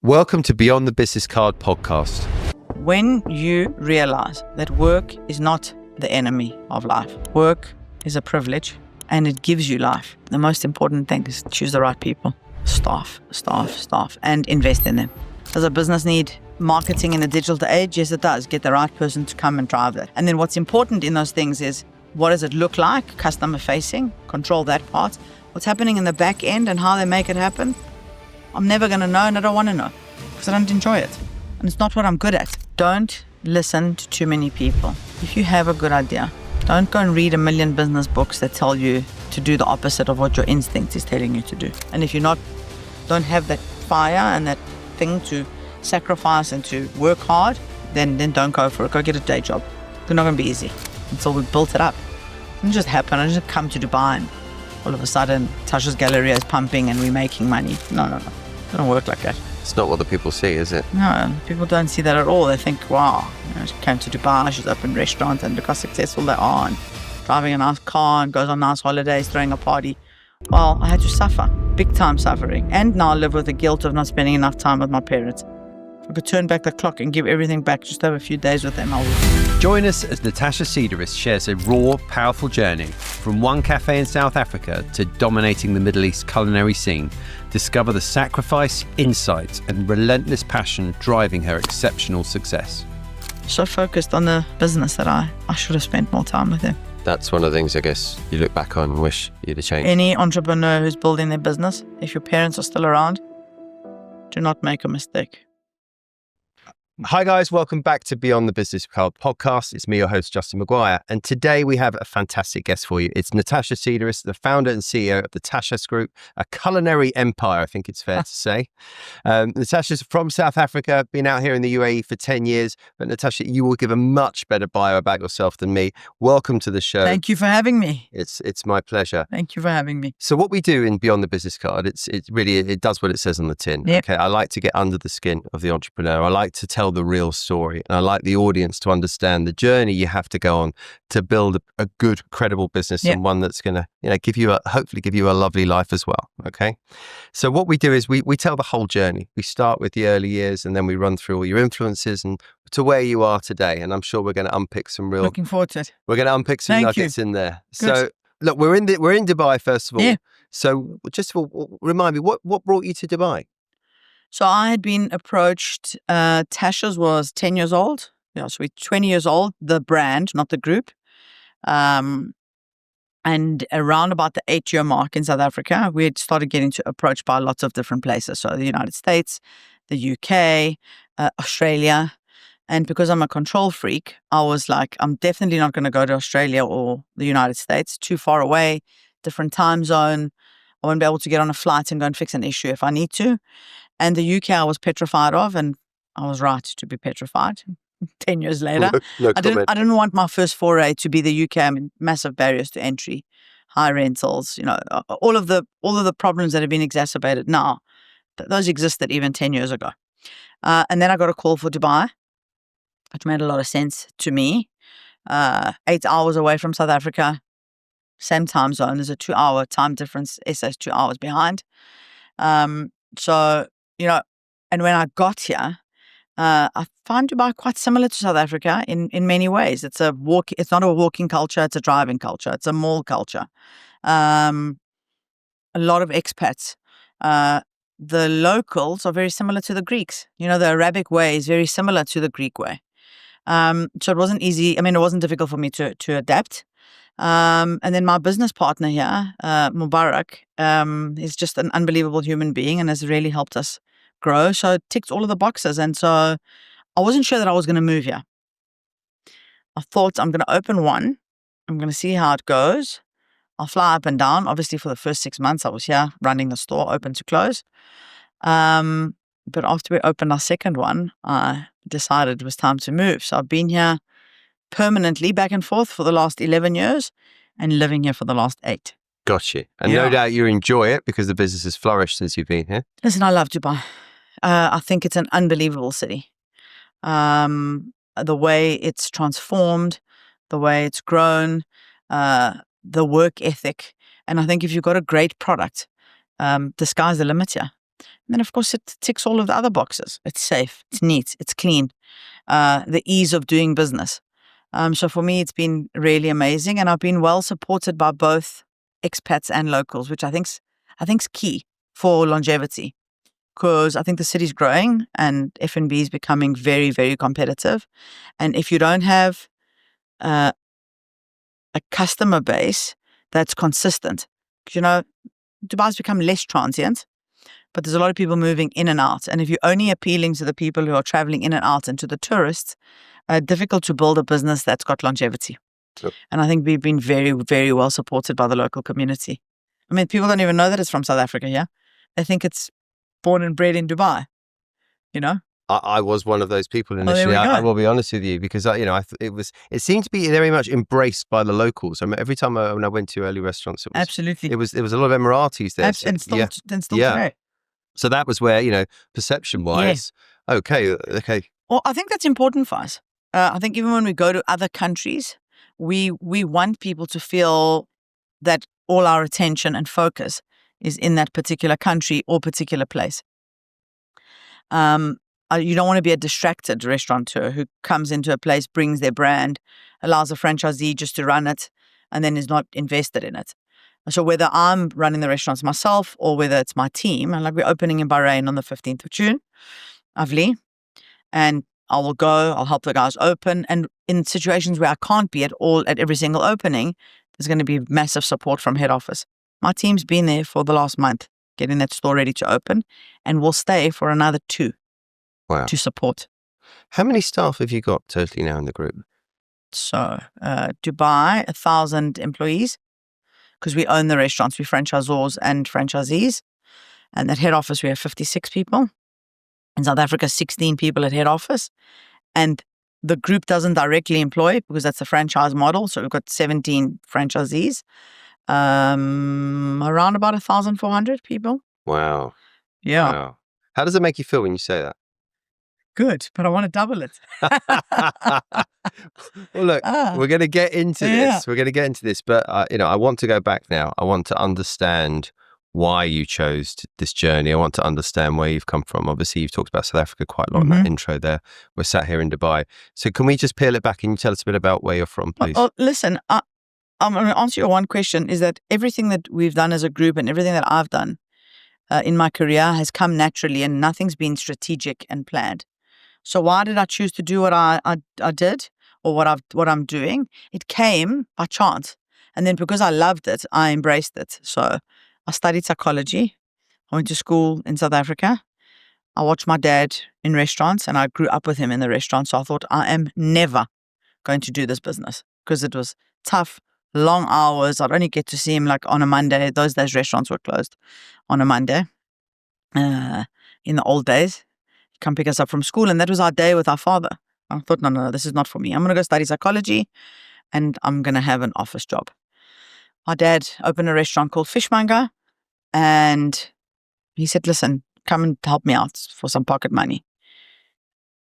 Welcome to Beyond the Business Card podcast. When you realize that work is not the enemy of life, work is a privilege and it gives you life. The most important thing is choose the right people, staff, and invest in them. Does a business need marketing in the digital age? Yes, it does. Get the right person to come and drive that. And then what's important in those things is, what does it look like? Customer facing, control that part. What's happening in the back end and how they make it happen? I'm never going to know, and I don't want to know because I don't enjoy it. And it's not what I'm good at. Don't listen to too many people. If you have a good idea, don't go and read a million business books that tell you to do the opposite of what your instinct is telling you to do. And if don't have that fire and that thing to sacrifice and to work hard, then don't go for it. Go get a day job. It's not going to be easy until we built it up. It didn't just happen. I didn't just come to Dubai and all of a sudden Tasha's Galleria is pumping and we're making money. No. It doesn't work like that. It's not what the people see, is it? No, people don't see that at all. They think, wow, she came to Dubai, she's opened restaurants, and look how successful they are, and driving a nice car and goes on nice holidays, throwing a party. Well, I had to suffer, big time suffering, and now I live with the guilt of not spending enough time with my parents. If I could turn back the clock and give everything back, just have a few days with them, I would. Join us as Natasha Sideris shares a raw, powerful journey from one cafe in South Africa to dominating the Middle East culinary scene. Discover the sacrifice, insight, and relentless passion driving her exceptional success. So focused on the business that I should have spent more time with them. That's one of the things I guess you look back on and wish you'd have changed. Any entrepreneur who's building their business, if your parents are still around, do not make a mistake. Hi guys, welcome back to Beyond the Business Card podcast. It's me, your host, Justin Maguire. And today we have a fantastic guest for you. It's Natasha Sideris, the founder and CEO of the Tashas Group, a culinary empire, I think it's fair to say. Natasha's from South Africa, been out here in the UAE for 10 years. But Natasha, you will give a much better bio about yourself than me. Welcome to the show. Thank you for having me. It's my pleasure. Thank you for having me. So what we do in Beyond the Business Card, it does what it says on the tin. Yep. Okay, I like to get under the skin of the entrepreneur. I like to tell the real story. And I like the audience to understand the journey you have to go on to build a good, credible business, and one that's going to, hopefully give you a lovely life as well. Okay. So what we do is we tell the whole journey. We start with the early years and then we run through all your influences and to where you are today. And I'm sure we're going to unpick some Looking forward to it. We're going to unpick some nuggets in there. Good. So look, we're in Dubai first of all. Yeah. So just remind me, what brought you to Dubai? So I had been approached, Tashas was 10 years old. So we're 20 years old, the brand, not the group. And around about the 8-year mark in South Africa, we had started getting approached by lots of different places. So the United States, the UK, Australia. And because I'm a control freak, I was like, I'm definitely not going to go to Australia or the United States. Too far away, different time zone. I won't be able to get on a flight and go and fix an issue if I need to. And the UK I was petrified of, and I was right to be petrified 10 years later. No I didn't want my first foray to be the UK. I mean, massive barriers to entry, high rentals, all of the problems that have been exacerbated now, those existed even 10 years ago. And then I got a call for Dubai, which made a lot of sense to me. 8 hours away from South Africa, same time zone. There's a 2-hour time difference. SA's 2 hours behind. And when I got here, I found Dubai quite similar to South Africa in many ways. It's not a walking culture, it's a driving culture, it's a mall culture. A lot of expats. The locals are very similar to the Greeks. The Arabic way is very similar to the Greek way. So it wasn't easy. I mean, it wasn't difficult for me to adapt. And then my business partner here, Mubarak, is just an unbelievable human being and has really helped us grow. So it ticked all of the boxes. And so I wasn't sure that I was going to move here. I thought I'm going to open one. I'm going to see how it goes. I'll fly up and down. Obviously, for the first 6 months, I was here running the store, open to close. But after we opened our second one, I decided it was time to move. So I've been here permanently back and forth for the last 11 years and living here for the last 8. Got you. And no doubt you enjoy it because the business has flourished since you've been here. Listen, I love Dubai. I think it's an unbelievable city. The way it's transformed, the way it's grown, the work ethic. And I think if you've got a great product, the sky's the limit here. And then, of course, it ticks all of the other boxes. It's safe, it's neat, it's clean, the ease of doing business. So for me, it's been really amazing, and I've been well supported by both expats and locals, which I think's key for longevity, because I think the city's growing and F&B is becoming very, very competitive. And if you don't have a customer base that's consistent, because Dubai's become less transient, but there's a lot of people moving in and out. And if you're only appealing to the people who are traveling in and out and to the tourists, difficult to build a business that's got longevity. Yep. And I think we've been very, very well supported by the local community. I mean, people don't even know that it's from South Africa, yeah? They think it's born and bred in Dubai, I was one of those people there initially. we go. I will be honest with you, because it seemed to be very much embraced by the locals. I mean, every time when I went to early restaurants, Absolutely. there was a lot of Emiratis there. And still Yeah. today. So that was where, perception-wise, okay. Well, I think that's important for us. I think even when we go to other countries, we want people to feel that all our attention and focus is in that particular country or particular place. You don't want to be a distracted restaurateur who comes into a place, brings their brand, allows a franchisee just to run it, and then is not invested in it. So whether I'm running the restaurants myself or whether it's my team, and like we're opening in Bahrain on the 15th of June, Avli, and I will go, I'll help the guys open. And in situations where I can't be at every single opening, there's going to be massive support from head office. My team's been there for the last month, getting that store ready to open, and will stay for another 2 to support. How many staff have you got totally now in the group? So Dubai, 1,000 employees, because we own the restaurants, we franchisors and franchisees. And at head office, we have 56 people. In South Africa, 16 people at head office. And the group doesn't directly employ because that's a franchise model. So we've got 17 franchisees, around about 1,400 people. Wow. Yeah. Wow. How does it make you feel when you say that? Good, but I want to double it. Well, look, we're going to get into this. We're going to get into this, but I want to go back now. I want to understand why you chose this journey. I want to understand where you've come from. Obviously, you've talked about South Africa quite a lot in that intro there. We're sat here in Dubai. So can we just peel it back and you tell us a bit about where you're from, please? Well, listen, I'm going to answer your one question, is that everything that we've done as a group and everything that I've done in my career has come naturally, and nothing's been strategic and planned. So why did I choose to do what I did, or what I'm doing? It came by chance. And then because I loved it, I embraced it. So I studied psychology. I went to school in South Africa. I watched my dad in restaurants, and I grew up with him in the restaurant. So I thought, I am never going to do this business, because it was tough, long hours. I'd only get to see him like on a Monday. Those days restaurants were closed on a Monday. In the old days, he'd come pick us up from school, and that was our day with our father. I thought, no, this is not for me. I'm going to go study psychology, and I'm going to have an office job. My dad opened a restaurant called Fishmonger, and he said, listen, come and help me out for some pocket money.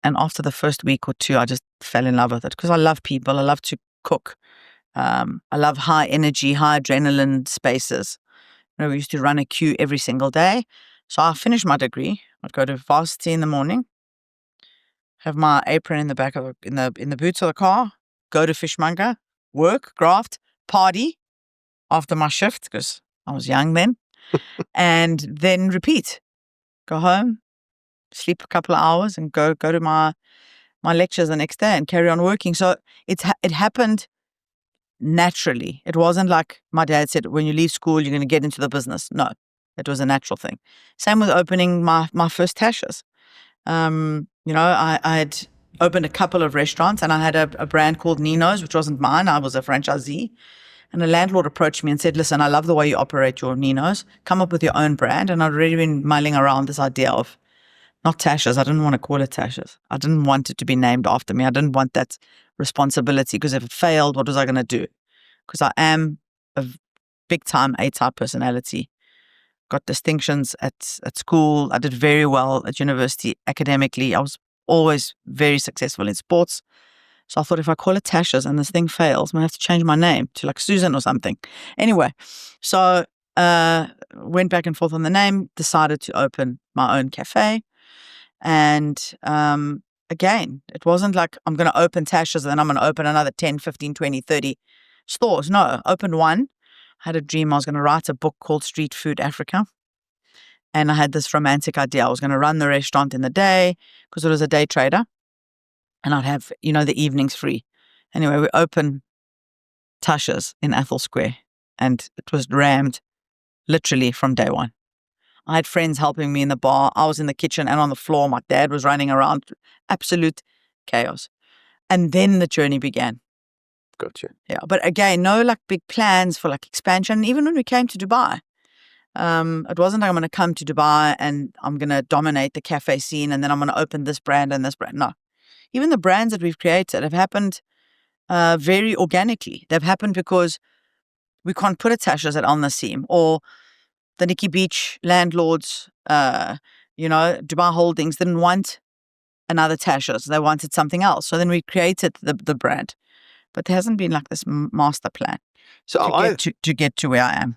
And after the first week or 2, I just fell in love with it, because I love people. I love to cook. I love high energy, high adrenaline spaces. We used to run a queue every single day. So I finished my degree. I'd go to varsity in the morning, have my apron in the back of in the boots of the car, go to Fishmonger, work, graft, party after my shift, because I was young then, and then repeat. Go home, sleep a couple of hours, and go to my lectures the next day and carry on working. So it happened naturally. It wasn't like my dad said, when you leave school, you're going to get into the business. No, it was a natural thing. Same with opening my first Tashas. I had opened a couple of restaurants, and I had a brand called Nino's, which wasn't mine. I was a franchisee. And a landlord approached me and said, listen, I love the way you operate your Nino's. Come up with your own brand. And I'd already been mulling around this idea of not Tashas. I didn't want to call it Tashas. I didn't want it to be named after me. I didn't want that responsibility, because if it failed, what was I going to do? Because I am a big-time A-type personality. Got distinctions at school. I did very well at university academically. I was always very successful in sports. So I thought, if I call it Tashas and this thing fails, I'm going to have to change my name to like Susan or something. Anyway, so went back and forth on the name, decided to open my own cafe. And again, it wasn't like I'm going to open Tashas and then I'm going to open another 10, 15, 20, 30 stores. No, opened one. I had a dream I was going to write a book called Street Food Africa. And I had this romantic idea. I was going to run the restaurant in the day because it was a day trader. And I'd have, the evenings free. Anyway, we opened Tashas in Athol Square. And it was rammed literally from day one. I had friends helping me in the bar. I was in the kitchen and on the floor. My dad was running around. Absolute chaos. And then the journey began. Gotcha. Yeah. But again, no like big plans for like expansion. Even when we came to Dubai, it wasn't like I'm going to come to Dubai and I'm going to dominate the cafe scene and then I'm going to open this brand and this brand. No. Even the brands that we've created have happened very organically. They've happened because we can't put a Tashas at Al Naseem or the Nikki Beach landlords, Dubai Holdings didn't want another Tashas. They wanted something else. So then we created the brand. But there hasn't been like this master plan to get to where I am.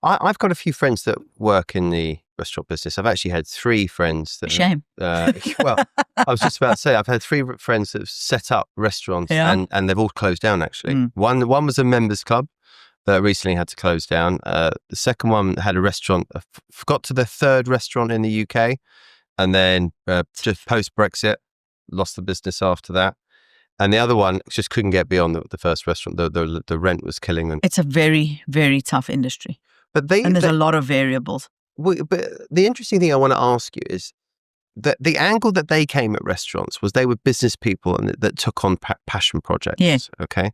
I've got a few friends that work in the restaurant business. I've actually had 3 friends that... Shame. Well, I was just about to say, I've had 3 friends that have set up restaurants and they've all closed down actually. One was a members club that recently had to close down. The second one had a restaurant, got to their 3rd restaurant in the UK, and then just post-Brexit, lost the business after that. And the other one just couldn't get beyond the first restaurant. The rent was killing them. It's a very, very tough industry. And there's a lot of variables. But the interesting thing I want to ask you is that the angle that they came at restaurants was they were business people and that took on passion projects. Yeah. Okay.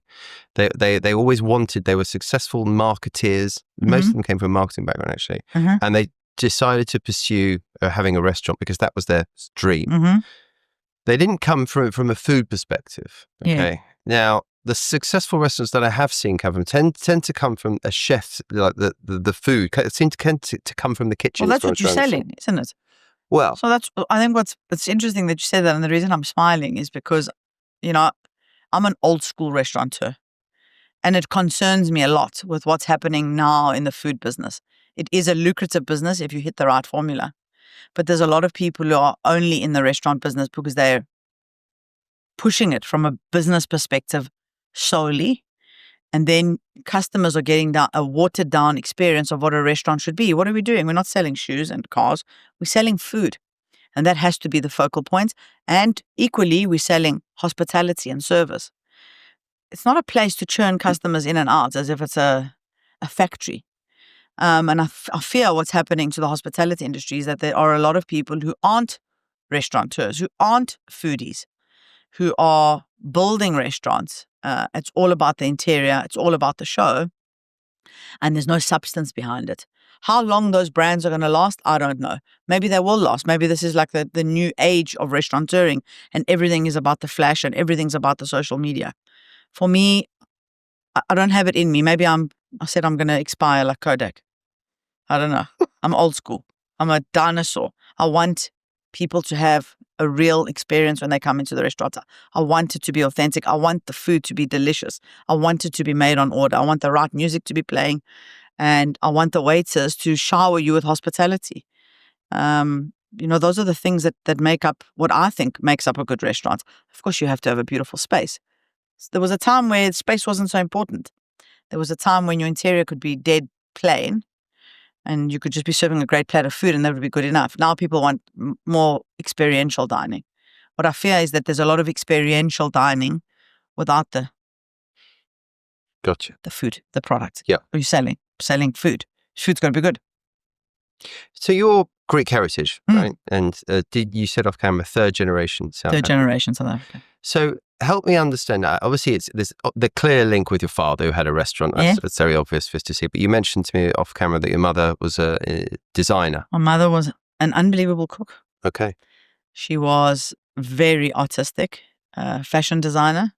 They always wanted, they were successful marketeers. Most of them came from a marketing background actually. And they decided to pursue having a restaurant because that was their dream. They didn't come from a food perspective. Okay. Yeah. Now, the successful restaurants that I have seen come from tend to come from a chef, like the food seem to come from the kitchen. Well, that's what you're selling, isn't it? Well, so I think it's interesting that you said that, and the reason I'm smiling is because, I'm an old school restaurateur, and it concerns me a lot with what's happening now in the food business. It is a lucrative business if you hit the right formula, but there's a lot of people who are only in the restaurant business because they're pushing it from a business perspective solely. And then customers are getting a watered down experience of what a restaurant should be. What are we doing? We're not selling shoes and cars. We're selling food. And that has to be the focal point. And equally, we're selling hospitality and service. It's not a place to churn customers in and out as if it's a factory. And I fear what's happening to the hospitality industry is that there are a lot of people who aren't restaurateurs, who aren't foodies, who are building restaurants. It's all about the interior. It's all about the show. And there's no substance behind it. How long those brands are going to last, I don't know. Maybe they will last. Maybe this is like the new age of restaurateuring and everything is about the flash and everything's about the social media. For me, I don't have it in me. Maybe I said I'm going to expire like Kodak. I don't know. I'm old school. I'm a dinosaur. I want people to have a real experience when they come into the restaurant. I want it to be authentic. I want the food to be delicious. I want it to be made on order. I want the right music to be playing. And I want the waiters to shower you with hospitality. Those are the things that make up what I think makes up a good restaurant. Of course, you have to have a beautiful space. There was a time where space wasn't so important. There was a time when your interior could be dead plain and you could just be serving a great plate of food and that would be good enough. Now people want more experiential dining. What I fear is that there's a lot of experiential dining without the food, the product. Yeah. Are you selling food? Food's got to be good. So you're Greek heritage, right? And you said off camera, 3rd generation South Africa. 3rd generation South Africa. So help me understand. Obviously, there's the clear link with your father who had a restaurant. That's very obvious for us to see. But you mentioned to me off camera that your mother was a designer. My mother was an unbelievable cook. Okay. She was very artistic, fashion designer,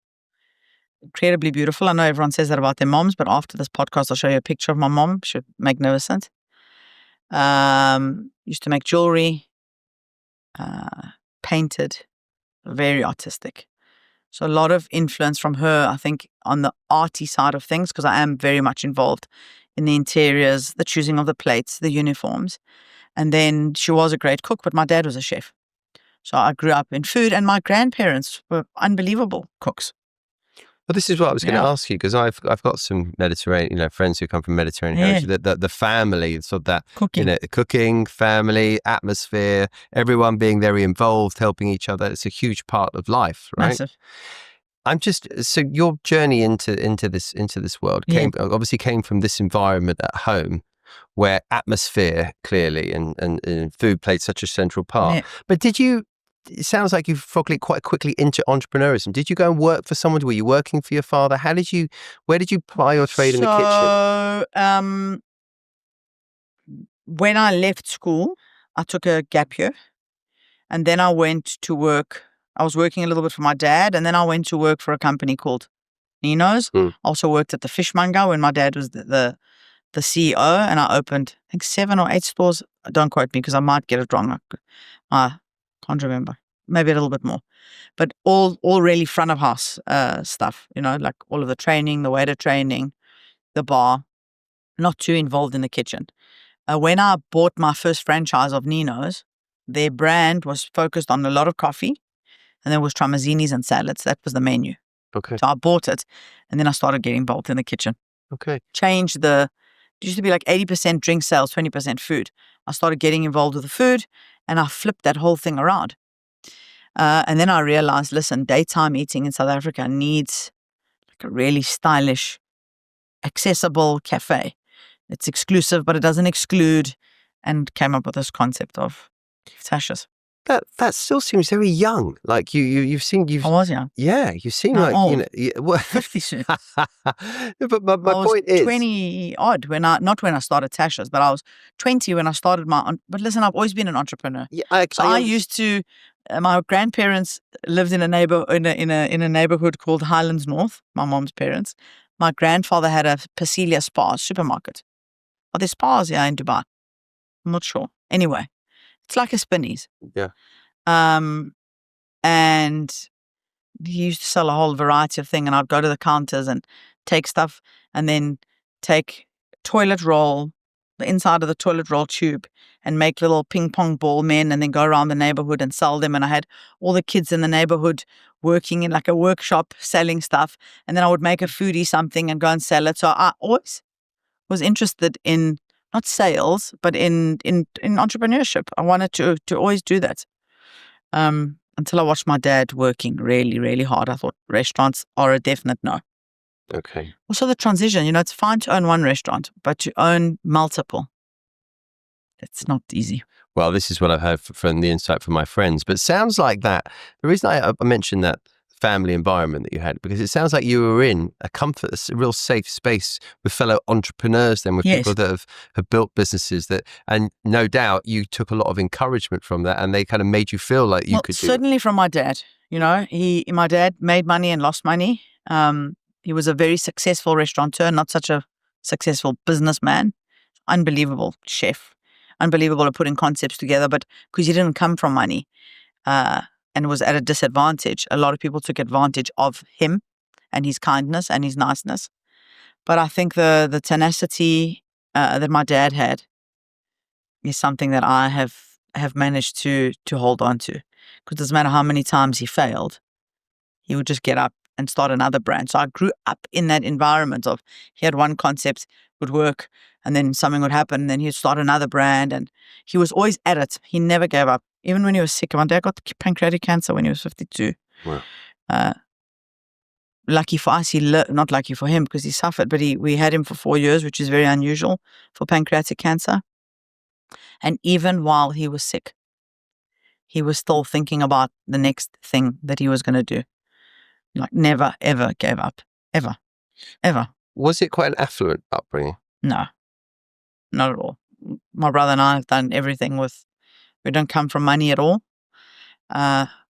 incredibly beautiful. I know everyone says that about their moms, but after this podcast, I'll show you a picture of my mom. She's magnificent. Used to make jewelry, painted, very artistic. So a lot of influence from her, I think, on the arty side of things, because I am very much involved in the interiors, the choosing of the plates, the uniforms. And then she was a great cook, but my dad was a chef. So I grew up in food, and my grandparents were unbelievable cooks. Well, this is what I was going to Yeah. ask you, because I've got some Mediterranean, friends who come from Mediterranean Yeah. heritage. The family, sort of that, Cooking. cooking, family, atmosphere, everyone being very involved, helping each other. It's a huge part of life, right? Massive. So your journey into this world obviously came from this environment at home, where atmosphere clearly and food played such a central part. Yeah. But it sounds like you've probably quite quickly into entrepreneurism. Did you go and work for someone? Were you working for your father? Where did you ply your trade in the kitchen? So, when I left school, I took a gap year, and then I went to work. I was working a little bit for my dad, and then I went to work for a company called Nino's. Also worked at the fishmonger when my dad was the CEO, and I opened, I think, 7 or 8 stores. Don't quote me because I might get it wrong. I can't remember. Maybe a little bit more. But all really front of house stuff, like all of the training, the waiter training, the bar, not too involved in the kitchen. When I bought my first franchise of Nino's, their brand was focused on a lot of coffee, and there was tramezinis and salads. That was the menu. Okay. So I bought it, and then I started getting involved in the kitchen. Okay. It used to be like 80% drink sales, 20% food. I started getting involved with the food, and I flipped that whole thing around. And then I realized, listen, daytime eating in South Africa needs like a really stylish, accessible cafe. It's exclusive, but it doesn't exclude, and came up with this concept of Tashas. That still seems very young. Like I was young. Yeah, you seem No, like old. 50 soon. But my I was point is 20 odd not when I started Tashas, but I was 20 when I started but listen, I've always been an entrepreneur. Yeah, I used to. My grandparents lived in a neighborhood called Highlands North. My mom's parents. My grandfather had a Pasilia Spa supermarket. Are there spas here in Dubai? I'm not sure. Anyway, it's like a Spinneys. Yeah. And he used to sell a whole variety of things, and I'd go to the counters and take stuff, and then take toilet roll, the inside of the toilet roll tube, and make little ping pong ball men, and then go around the neighborhood and sell them. And I had all the kids in the neighborhood working in like a workshop selling stuff, and then I would make a foodie something and go and sell it. So I always was interested in not sales, but in entrepreneurship. I wanted to always do that. Until I watched my dad working really, really hard. I thought restaurants are a definite no. Okay. Also the transition, it's fine to own one restaurant, but to own multiple, it's not easy. Well, this is what I've heard from the insight from my friends. But it sounds like that. The reason I mentioned that family environment that you had, because it sounds like you were in a real safe space with fellow entrepreneurs, then with people that have built businesses and no doubt you took a lot of encouragement from that, and they kind of made you feel like you could do it. Certainly from my dad. My dad made money and lost money. He was a very successful restaurateur, not such a successful businessman. Unbelievable chef, unbelievable at putting concepts together, but because he didn't come from money, and was at a disadvantage, a lot of people took advantage of him and his kindness and his niceness. But I think the tenacity that my dad had is something that I have managed to hold on to. Because it doesn't matter how many times he failed, he would just get up and start another brand. So I grew up in that environment of he had one concept, would work, and then something would happen, and then he'd start another brand, and he was always at it. He never gave up. Even when he was sick, my dad got pancreatic cancer when he was 52. Wow. Lucky for us, not lucky for him because he suffered, but we had him for 4 years, which is very unusual for pancreatic cancer. And even while he was sick, he was still thinking about the next thing that he was going to do. Like never, ever gave up. Ever. Ever. Was it quite an affluent upbringing? No, not at all. My brother and I have done everything we don't come from money at all.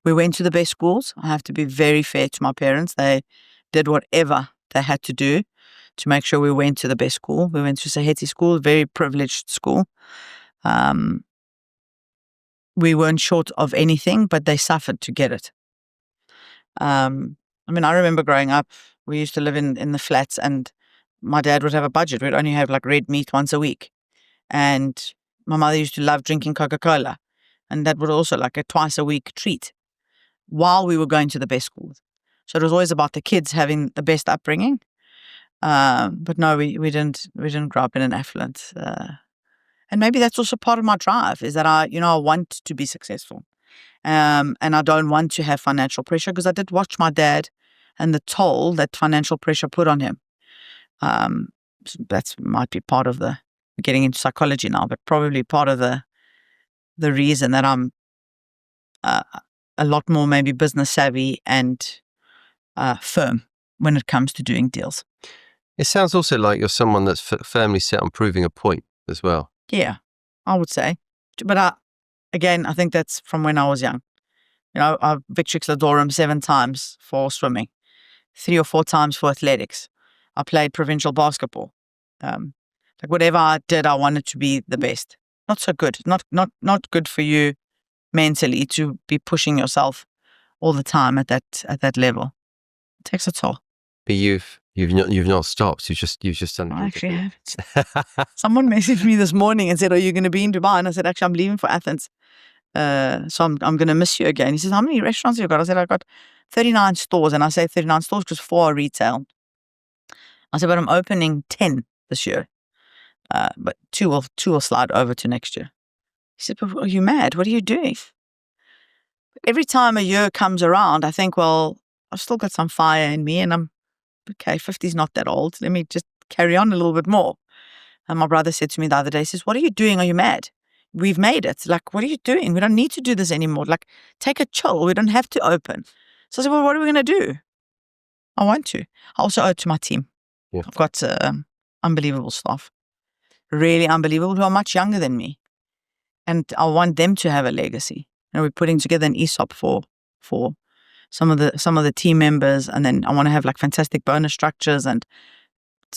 We went to the best schools. I have to be very fair to my parents. They did whatever they had to do to make sure we went to the best school. We went to Saheti School, very privileged school. We weren't short of anything, but they suffered to get it. I remember growing up, we used to live in the flats, and my dad would have a budget. We'd only have like red meat once a week. And my mother used to love drinking Coca-Cola. And that was also like a twice a week treat while we were going to the best schools. So it was always about the kids having the best upbringing. But no, we didn't grow up in an affluent. And maybe that's also part of my drive, is that I want to be successful. And I don't want to have financial pressure, because I did watch my dad and the toll that financial pressure put on him. So that might be part of the getting into psychology now, but probably part of the reason that I'm a lot more maybe business savvy and firm when it comes to doing deals. It sounds also like you're someone that's firmly set on proving a point as well. Yeah, I would say. But again, I think that's from when I was young. I've victrix Ladorum 7 times for swimming, 3 or 4 times for athletics. I played provincial basketball. Like whatever I did, I wanted to be the best. Not so good. Not good for you mentally to be pushing yourself all the time at that level. It takes a toll. But you've not stopped. You've just done. I actually haven't. Someone messaged me this morning and said, "Are you going to be in Dubai?" And I said, "Actually, I'm leaving for Athens. So I'm going to miss you again." He says, "How many restaurants have you got?" I said, "I got 39 stores." And I say 39 stores because 4 are retail. I said, "But I'm opening 10 this year. But two will slide over to next year." He said, "But are you mad? What are you doing?" Every time a year comes around, I think, well, I've still got some fire in me, and I'm okay. 50 is not that old. Let me just carry on a little bit more. And my brother said to me the other day, he says, "What are you doing? Are you mad? We've made it. Like, what are you doing? We don't need to do this anymore. Like, take a chill. We don't have to open." So I said, "Well, what are we going to do?" I want to. I also owe it to my team. Yeah. I've got unbelievable staff. Really unbelievable, who are much younger than me. And I want them to have a legacy. We're putting together an ESOP for some of the team members, and then I want to have like fantastic bonus structures and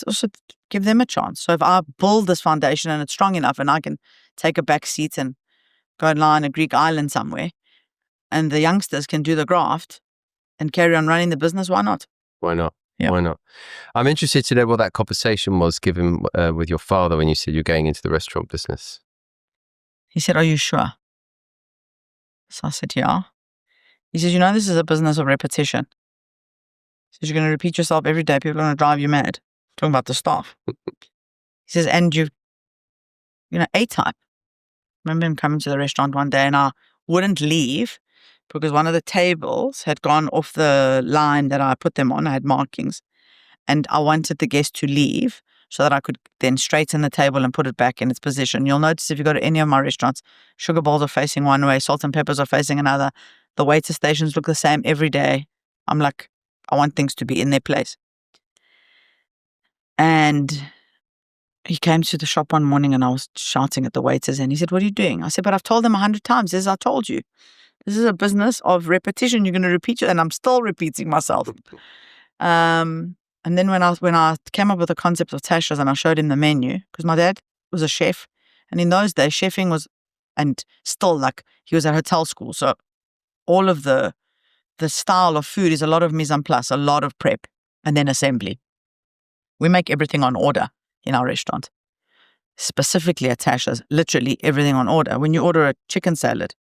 also give them a chance. So if I build this foundation and it's strong enough, and I can take a back seat and go and lie on a Greek island somewhere, and the youngsters can do the graft and carry on running the business, why not? Why not? Yeah. Why not? I'm interested to know what that conversation was given with your father when you said you're going into the restaurant business. He said, "Are you sure?" So I said, "Yeah." He says, "This is a business of repetition." He says, "You're going to repeat yourself every day. People are going to drive you mad." Talking about the staff. He says, "And A-type." Remember him coming to the restaurant one day, and I wouldn't leave because one of the tables had gone off the line that I put them on. I had markings, and I wanted the guest to leave so that I could then straighten the table and put it back in its position. You'll notice if you go to any of my restaurants, sugar bowls are facing one way, salt and peppers are facing another. The waiter stations look the same every day. I'm like, I want things to be in their place. And he came to the shop one morning, and I was shouting at the waiters, and he said, "What are you doing?" I said, "But I've told them 100 times. As I told you, this is a business of repetition. You're going to repeat it." And I'm still repeating myself. And then when I came up with the concept of Tashas, and I showed him the menu, because my dad was a chef, and in those days chefing was, and still, like, he was at hotel school, so all of the style of food is a lot of mise en place, a lot of prep, and then assembly. We make everything on order in our restaurant, specifically at Tashas, literally everything on order. When you order a chicken salad,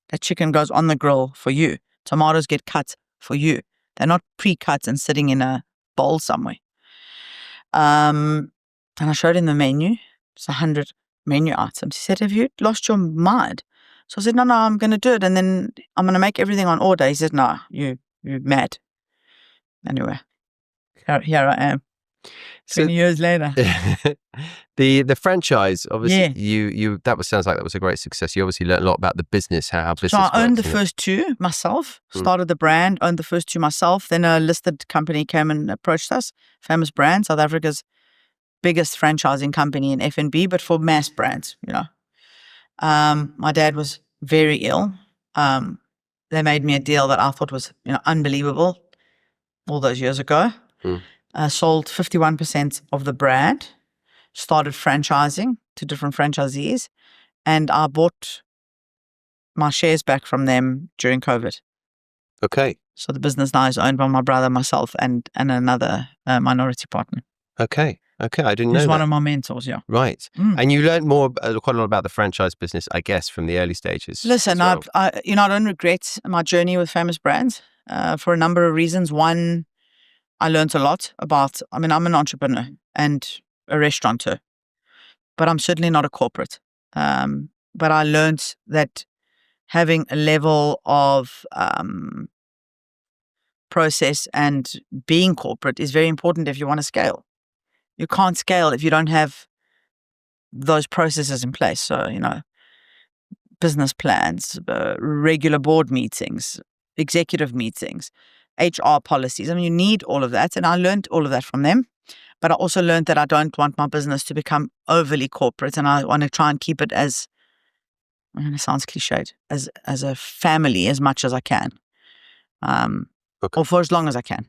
that chicken goes on the grill for you. Tomatoes get cut for you. They're not pre-cut and sitting in a bowl somewhere. And I showed him the menu. It's 100 menu items. He said, "Have you lost your mind?" So I said, No, I'm going to do it. And then I'm going to make everything on order. He said, "No, you're mad." Anyway, here I am. 20 years later. The franchise, obviously, Yeah. sounds like that was a great success. You obviously learned a lot about the business, how business So I owned works, the first 2 myself, started the brand, owned the first 2 myself. Then a listed company came and approached us, Famous Brand, South Africa's biggest franchising company in F&B, but for mass brands, My dad was very ill. They made me a deal that I thought was, unbelievable all those years ago. Sold 51% of the brand, started franchising to different franchisees, and I bought my shares back from them during COVID. Okay. So the business now is owned by my brother, myself, and another minority partner. Okay. I didn't He's know one that. of my mentors, yeah. Right. And you learned quite a lot about the franchise business, I guess, from the early stages. Listen, as well. I don't regret my journey with famous brands for a number of reasons. One, I learned a lot about, I'm an entrepreneur and a restaurateur, but I'm certainly not a corporate. But I learned that having a level of process and being corporate is very important if you want to scale. You can't scale if you don't have those processes in place. So, business plans, regular board meetings, executive meetings, HR policies. You need all of that. And I learned all of that from them. But I also learned that I don't want my business to become overly corporate. And I want to try and keep it as, it sounds cliched, as a family as much as I can. Or for as long as I can.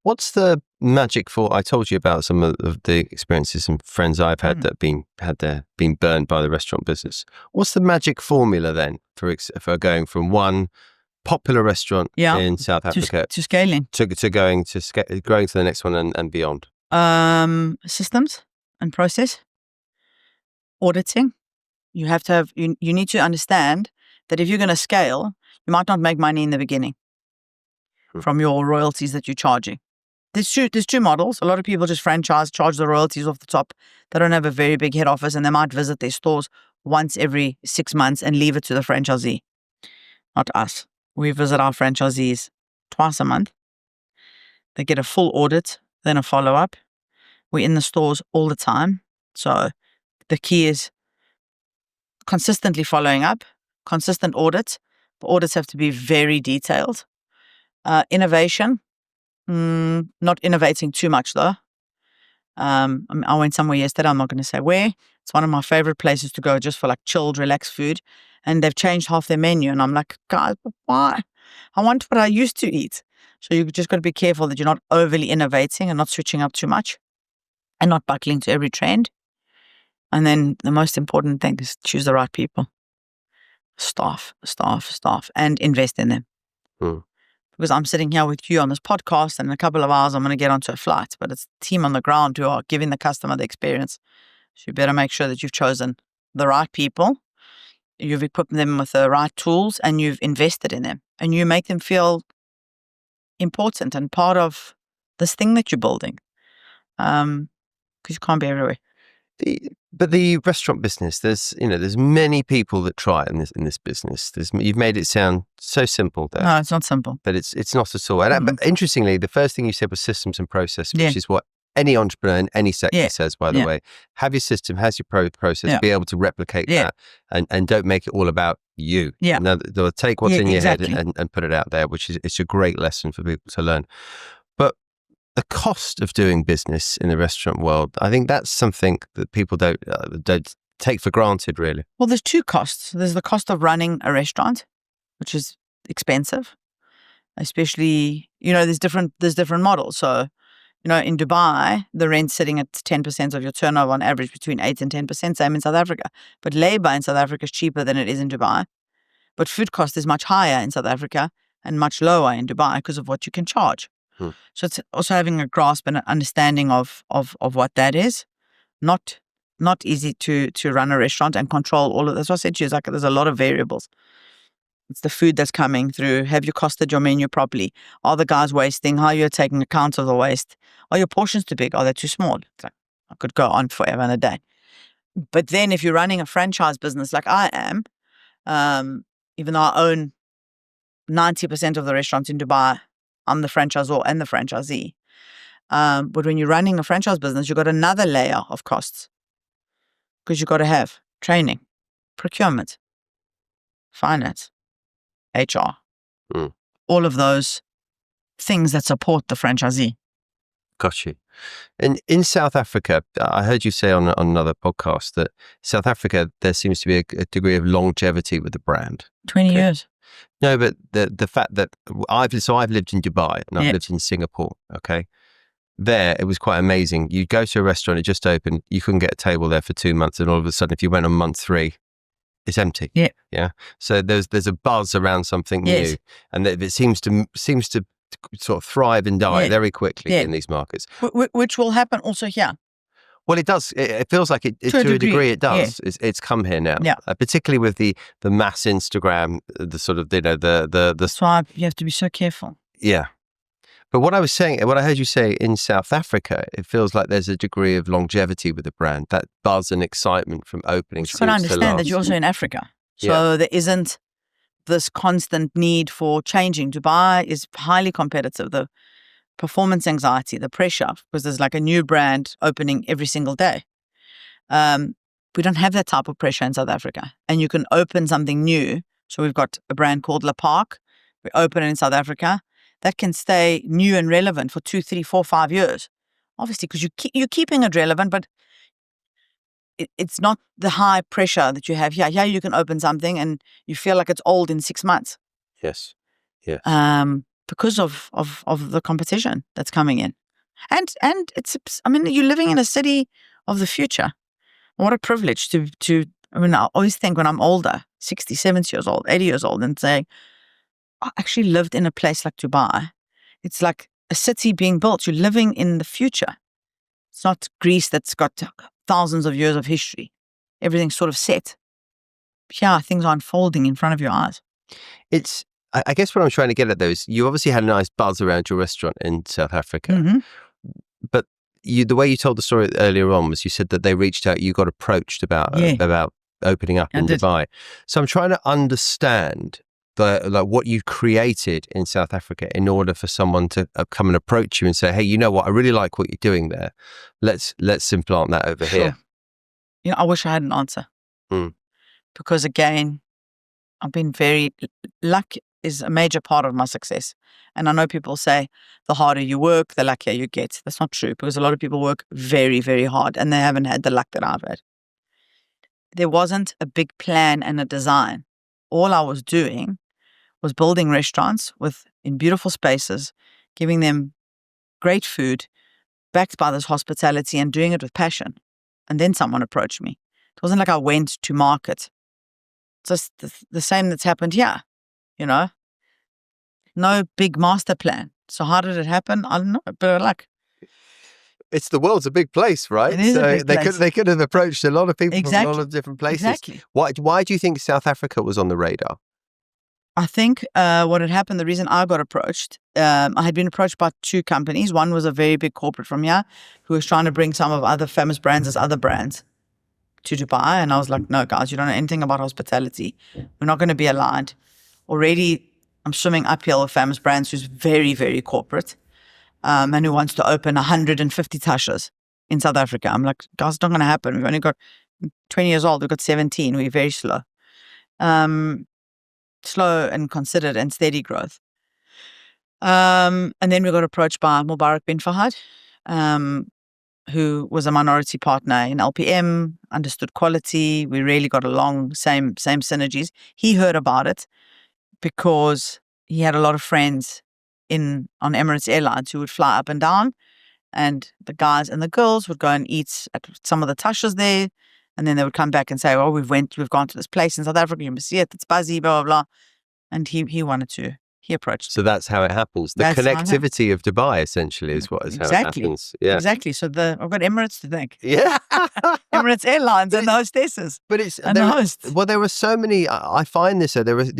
What's the magic I told you about some of the experiences and friends I've had that been burned by the restaurant business. What's the magic formula then for going from one popular restaurant in South Africa to scaling, to growing to the next one and beyond? Systems and process, auditing. You have to have. You need to understand that if you're going to scale, you might not make money in the beginning from your royalties that you're charging. There's two models. A lot of people just franchise, charge the royalties off the top. They don't have a very big head office and they might visit their stores once every 6 months and leave it to the franchisee. Not us. We visit our franchisees twice a month. They get a full audit, then a follow-up. We're in the stores all the time. So the key is consistently following up, consistent audits. The audits have to be very detailed. Innovation. Not innovating too much though. I went somewhere yesterday, I'm not going to say where. It's one of my favorite places to go just for like chilled, relaxed food. And they've changed half their menu. And I'm like, guys, why? I want what I used to eat. So you've just got to be careful that you're not overly innovating and not switching up too much and not buckling to every trend. And then the most important thing is choose the right people. Staff, and invest in them. Because I'm sitting here with you on this podcast and in a couple of hours I'm going to get onto a flight, but it's the team on the ground who are giving the customer the experience. So you better make sure that you've chosen the right people, you've equipped them with the right tools and you've invested in them and you make them feel important and part of this thing that you're building. Because you can't be everywhere. But the restaurant business, there's many people that try in this business. You've made it sound so simple there. No, it's not simple. But it's not at all. And but interestingly, the first thing you said was systems and process, which is what any entrepreneur in any sector says, by the way. Have your system, has your process, be able to replicate that and don't make it all about you. Yeah. Now, they'll take what's in your head and put it out there, which is it's a great lesson for people to learn. But the cost of doing business in the restaurant world, I think that's something that people don't take for granted, really. Well, there's two costs. There's the cost of running a restaurant, which is expensive, especially, there's different models. So, in Dubai, the rent's sitting at 10% of your turnover on average, between 8 and 10%, same in South Africa. But labor in South Africa is cheaper than it is in Dubai. But food cost is much higher in South Africa and much lower in Dubai because of what you can charge. So it's also having a grasp and an understanding of what that is. Not easy to run a restaurant and control all of this. That's what I said to you, is like there's a lot of variables. It's the food that's coming through. Have you costed your menu properly? Are the guys wasting? How you're taking account of the waste? Are your portions too big? Are they too small? It's like, I could go on forever and a day. But then if you're running a franchise business like I am, even though I own 90% of the restaurants in Dubai, I'm the franchisor and the franchisee. But when you're running a franchise business, you've got another layer of costs because you've got to have training, procurement, finance, HR, all of those things that support the franchisee. Got you. And in South Africa, I heard you say on another podcast that South Africa, there seems to be a degree of longevity with the brand. 20 years. No, but the fact that I've lived in Dubai and I've lived in Singapore. Okay, there it was quite amazing. You go to a restaurant, it just opened, you couldn't get a table there for 2 months, and all of a sudden, if you went on month 3, it's empty. Yeah. So there's a buzz around something new, and it seems to sort of thrive and die Yeah. very quickly Yeah. in these markets. Which will happen also here. Well, it does. It feels like it To a degree, it does. It's come here now. Yeah. Particularly with the mass Instagram, the sort of, the That's why you have to be so careful. yeah. But what I heard you say in South Africa, it feels like there's a degree of longevity with the brand, that buzz and excitement from opening. You've got to understand that you're also in Africa. So there isn't this constant need for changing. Dubai is highly competitive. The performance anxiety, the pressure, because there's like a new brand opening every single day. We don't have that type of pressure in South Africa. And you can open something new. So we've got a brand called Le Parc. We open it in South Africa. That can stay new and relevant for 2, 3, 4, 5 years. Obviously, because you're keeping it relevant, but it's not the high pressure that you have here. Here you can open something and you feel like it's old in 6 months. Yes. Because of the competition that's coming in. And you're living in a city of the future. What a privilege to I always think when I'm older, 60, 70 years old, 80 years old, and saying, I actually lived in a place like Dubai. It's like a city being built. You're living in the future. It's not Greece that's got thousands of years of history. Everything's sort of set. Yeah, things are unfolding in front of your eyes. I guess what I'm trying to get at though is you obviously had a nice buzz around your restaurant in South Africa, Mm-hmm. but the way you told the story earlier on was you said that they reached out, you got approached about opening up in Dubai. So I'm trying to understand what you created in South Africa in order for someone to come and approach you and say, hey, you know what, I really like what you're doing there. Let's implant that over here. I wish I had an answer. Because again, I've been luck is a major part of my success. And I know people say the harder you work, the luckier you get. That's not true, because a lot of people work very, very hard and they haven't had the luck that I've had. There wasn't a big plan and a design. All I was doing was building restaurants in beautiful spaces, giving them great food, backed by this hospitality and doing it with passion. And then someone approached me. It wasn't like I went to market. It's just the same that's happened here, No big master plan. So how did it happen? I don't know, but like, it's the world's a big place, right? It is a big place. They could have approached a lot of people Exactly. from a lot of different places. Exactly. Why do you think South Africa was on the radar? I think what had happened, the reason I got approached, I had been approached by 2 companies. One was a very big corporate from here who was trying to bring some of other famous brands as other brands to Dubai. And I was like, no, guys, you don't know anything about hospitality. We're not going to be aligned. Already, I'm swimming uphill with famous brands who's very, very corporate and who wants to open 150 Tashas in South Africa. I'm like, guys, it's not going to happen. We've only got 20 years old. We've got 17. We're very slow. Slow and considered and steady growth. And then we got approached by Mubarak bin Fahad, who was a minority partner in LPM, understood quality. We really got along, same synergies. He heard about it because he had a lot of friends on Emirates Airlines who would fly up and down, and the guys and the girls would go and eat at some of the Tashas there, and then they would come back and say, "Oh, we've gone to this place in South Africa. You must see it. It's buzzy, blah blah blah." And he approached. So that's how it happens. The connectivity of Dubai essentially is how it happens. Yeah, exactly. So I've got Emirates to thank. Yeah, Emirates Airlines and the hostesses. But the hosts. Well, there were so many. I find this. There was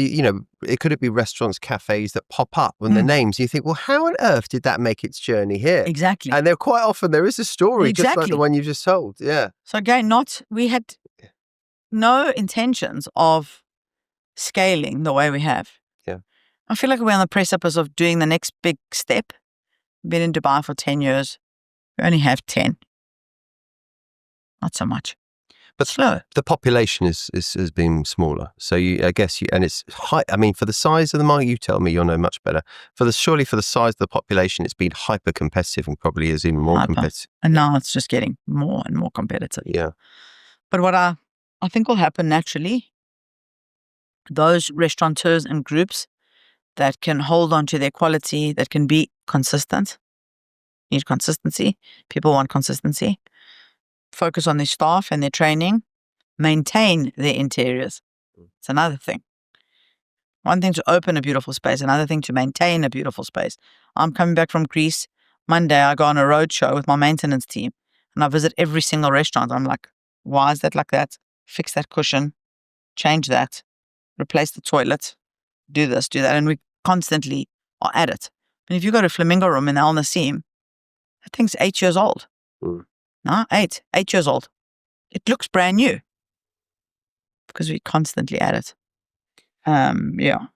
it could be restaurants, cafes that pop up with the names. You think, well, how on earth did that make its journey here? Exactly. And there quite often there is a story, just like the one you just told. Yeah. So again, we had no intentions of scaling the way we have. Yeah. I feel like we're on the precipice of doing the next big step. Been in Dubai for 10 years. We only have 10. Not so much. But slow. The population has been smaller. So I guess and it's high. I mean, for the size of the market, you tell me, you'll know much better. Surely for the size of the population, it's been hyper competitive and probably is even more competitive. And now it's just getting more and more competitive. Yeah. But what I think will happen naturally, those restaurateurs and groups that can hold on to their quality, that can be consistent, need consistency. People want consistency. Focus on their staff and their training, maintain their interiors. It's another thing. One thing to open a beautiful space, another thing to maintain a beautiful space. I'm coming back from Greece. Monday, I go on a road show with my maintenance team and I visit every single restaurant. I'm like, why is that like that? Fix that cushion, change that, replace the toilet, do this, do that. And we constantly are at it. And if you go to Flamingo Room in Al Naseem, that thing's 8 years old. No, 8 years old. It looks brand new because we constantly at it. Yeah.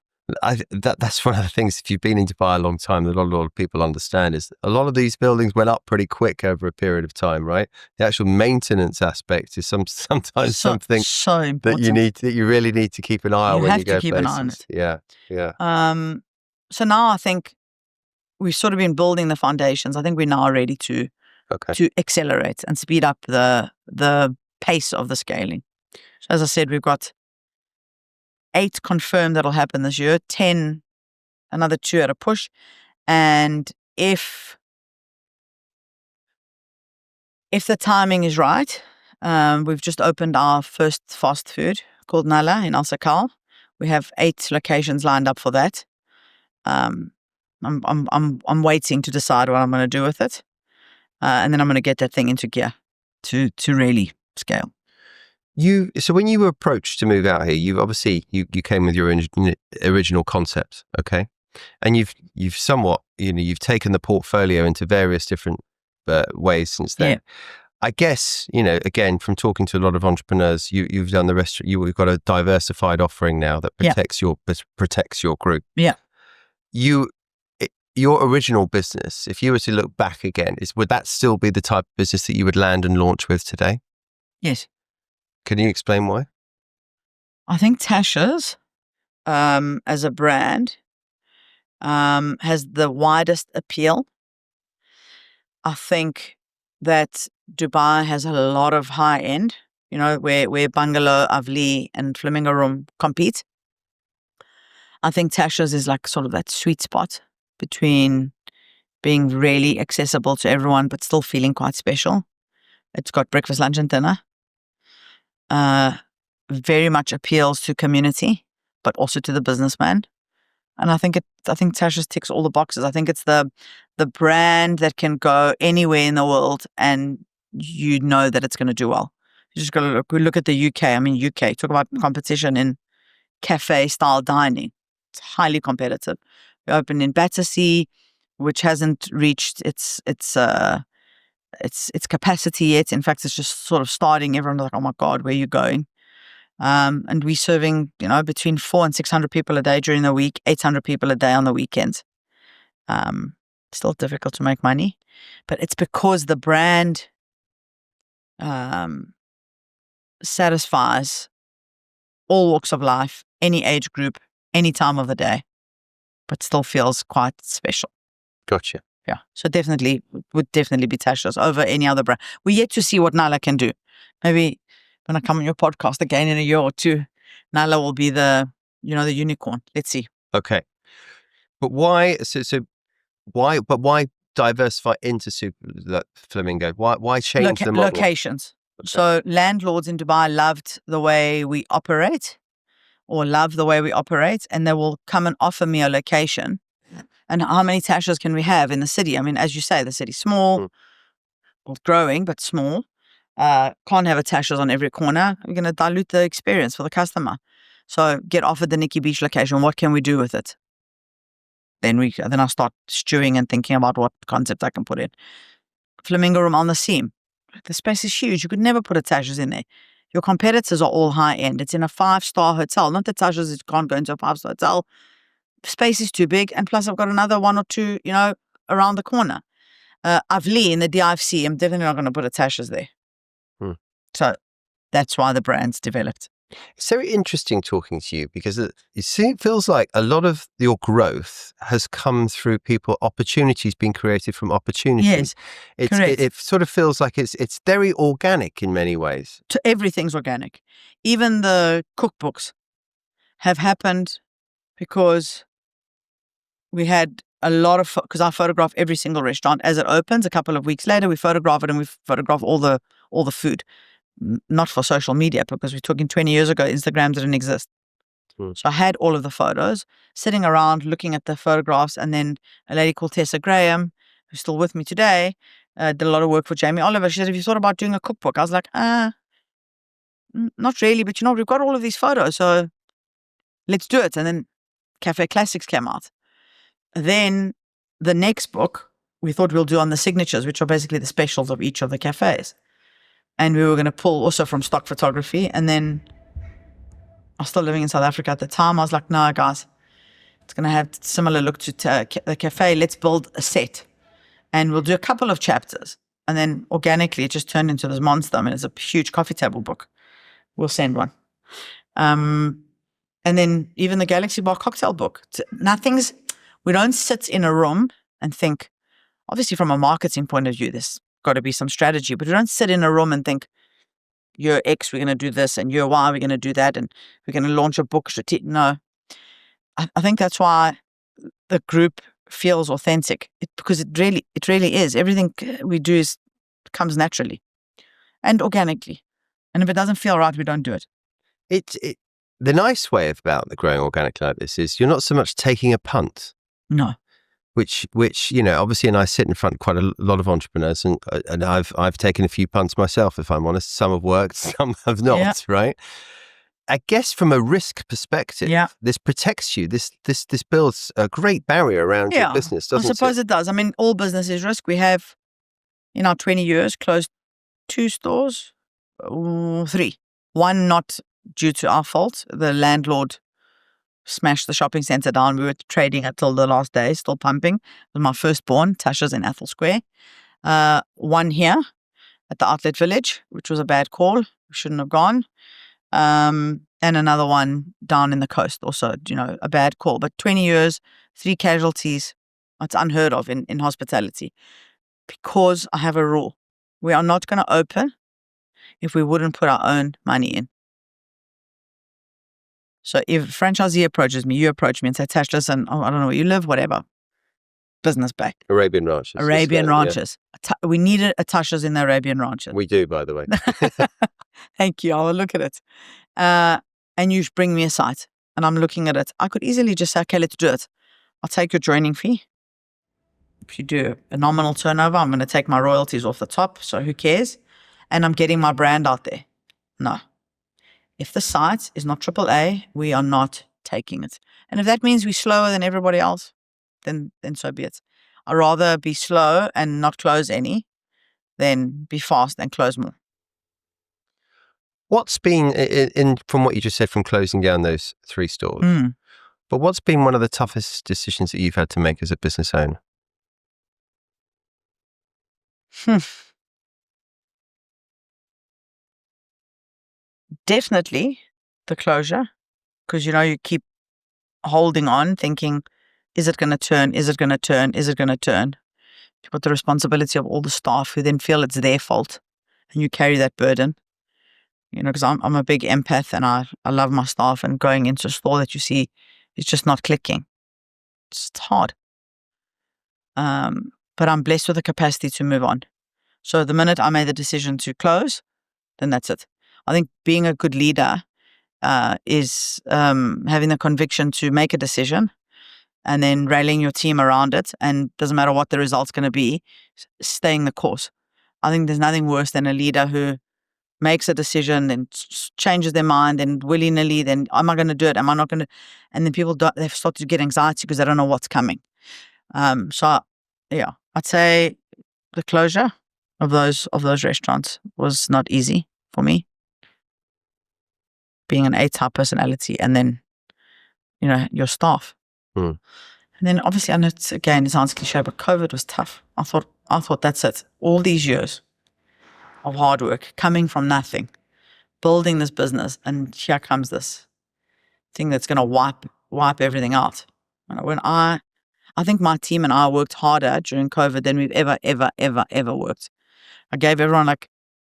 That's one of the things, if you've been in Dubai a long time, that a lot of people understand is a lot of these buildings went up pretty quick over a period of time, right? The actual maintenance aspect is sometimes something so important. that you really need to keep an eye on when you go have to keep places. an eye on it. Yeah. So now I think we've sort of been building the foundations. I think we're now ready to accelerate and speed up the pace of the scaling. So as I said, we've got 8 confirmed that'll happen this year, 10, another 2 at a push. And if the timing is right, we've just opened our first fast food called Nala in Al Sakal. We have 8 locations lined up for that. I'm waiting to decide what I'm going to do with it, and then I'm going to get that thing into gear to really scale. So when you were approached to move out here, you came with your original concept, okay, and you've somewhat you've taken the portfolio into various different ways since then. Yeah. I guess again from talking to a lot of entrepreneurs, you've done the rest. You've got a diversified offering now that protects your group. Yeah. Your original business, if you were to look back again, would that still be the type of business that you would land and launch with today? Yes. Can you explain why? I think Tashas, as a brand, has the widest appeal. I think that Dubai has a lot of high end, where Bungalow, Avli, and Flamingo Room compete. I think Tashas is like sort of that sweet spot between being really accessible to everyone, but still feeling quite special. It's got breakfast, lunch, and dinner. Very much appeals to community, but also to the businessman. And I think Tashas ticks all the boxes. I think it's the brand that can go anywhere in the world and that it's going to do well. You just got to look at the UK. I mean, UK, talk about competition in cafe style dining. It's highly competitive. We opened in Battersea, which hasn't reached its capacity yet. In fact, it's just sort of starting. Everyone's like, oh my God, where are you going? And we're serving, between 400 and 600 people a day during the week, 800 people a day on the weekends. Still difficult to make money, but it's because the brand satisfies all walks of life, any age group, any time of the day, but still feels quite special. Gotcha. Yeah. So would definitely be Tasha's over any other brand. We're yet to see what Nala can do. Maybe when I come on your podcast again in a year or two, Nala will be the unicorn. Let's see. Okay. But why? Why diversify into Flamingo? Why change the model? Locations. Okay. So landlords in Dubai loved the way we operate, and they will come and offer me a location. And how many Tashas can we have in the city? I mean, as you say, the city's small, growing, but small. Can't have a Tashas on every corner. We're going to dilute the experience for the customer. So get offered the Nikki Beach location. What can we do with it? Then I start stewing and thinking about what concept I can put in. Flamingo Room on the Seam. The space is huge. You could never put a Tashas in there. Your competitors are all high end. It's in a 5-star hotel. Not that Tashas can't go into a 5-star hotel. Space is too big, and plus I've got another 1 or 2, around the corner. Avli in the DIFC, I'm definitely not going to put a Tashas there. So that's why the brand's developed. It's very interesting talking to you because it feels like a lot of your growth has come through opportunities being created from opportunities. Yes, correct. It sort of feels like it's very organic in many ways. Everything's organic. Even the cookbooks have happened because we had a lot of, because I photograph every single restaurant as it opens. A couple of weeks later, we photograph it and we photograph all the food. Not for social media, because we're talking 20 years ago, Instagram didn't exist. So I had all of the photos, sitting around looking at the photographs, and then a lady called Tessa Graham, who's still with me today, did a lot of work for Jamie Oliver. She said, have you thought about doing a cookbook? I was like, not really, but we've got all of these photos, so let's do it. And then Café Classics came out. Then the next book we thought we'll do on the signatures, which are basically the specials of each of the cafes. And we were going to pull also from stock photography. And then I was still living in South Africa at the time. I was like, no, guys, it's going to have similar look to the cafe. Let's build a set. And we'll do a couple of chapters. And then organically, it just turned into this monster. I mean, it's a huge coffee table book. We'll send one. And then even the Galaxy Bar cocktail book. We don't sit in a room and think, obviously from a marketing point of view, there's got to be some strategy, but we don't sit in a room and think, year X, we're going to do this, and year Y, we're going to do that, and we're going to launch a book. No. I think that's why the group feels authentic, because it really is. Everything we do comes naturally and organically. And if it doesn't feel right, we don't do it. The nice way about the growing organically like this is you're not so much taking a punt. No. Which obviously, and I sit in front of quite a lot of entrepreneurs, and I've taken a few punts myself, if I'm honest. Some have worked, some have not, right? I guess from a risk perspective, this protects you. This builds a great barrier around your business, doesn't it? I suppose it does. I mean, all business is risk. We have, in our 20 years, closed 2 stores, 3. One not due to our fault. The landlord smashed the shopping centre down. We were trading until the last day, still pumping. It was my firstborn, Tashas in Athol Square. One here at the Outlet Village, which was a bad call. We shouldn't have gone. And another one down in the coast, also, a bad call. But 20 years, 3 casualties. It's unheard of in hospitality. Because I have a rule. We are not going to open if we wouldn't put our own money in. So if a franchisee approaches me, you approach me and say, Tash, listen, I don't know where you live, whatever. Business back. Arabian Ranches. Ranches. Yeah. We needed a Tasha's in the Arabian Ranches. We do, by the way. Thank you. I'll look at it. And you bring me a site and I'm looking at it. I could easily just say, okay, let's do it. I'll take your joining fee. If you do a nominal turnover, I'm going to take my royalties off the top. So who cares? And I'm getting my brand out there. No. If the site is not AAA, we are not taking it. And if that means we're slower than everybody else, then so be it. I'd rather be slow and not close any than be fast and close more. What's been, from what you just said, from closing down those 3 stores, but what's been one of the toughest decisions that you've had to make as a business owner? Definitely the closure, because you keep holding on, thinking, is it going to turn? Is it going to turn? Is it going to turn? You've got the responsibility of all the staff who then feel it's their fault, and you carry that burden. Because I'm a big empath and I love my staff, and going into a store that you see is just not clicking. It's hard. But I'm blessed with the capacity to move on. So the minute I made the decision to close, then that's it. I think being a good leader is having the conviction to make a decision and then rallying your team around it. And doesn't matter what the result's going to be, staying the course. I think there's nothing worse than a leader who makes a decision and changes their mind and willy-nilly, then am I going to do it? Am I not going to? And then people they've started to get anxiety because they don't know what's coming. I'd say the closure of those restaurants was not easy for me. Being an A-type personality, and then, your staff. And then obviously, I know it sounds cliche, but COVID was tough. I thought that's it. All these years of hard work, coming from nothing, building this business, and here comes this thing that's going to wipe everything out. When I think my team and I worked harder during COVID than we've ever worked. I gave everyone like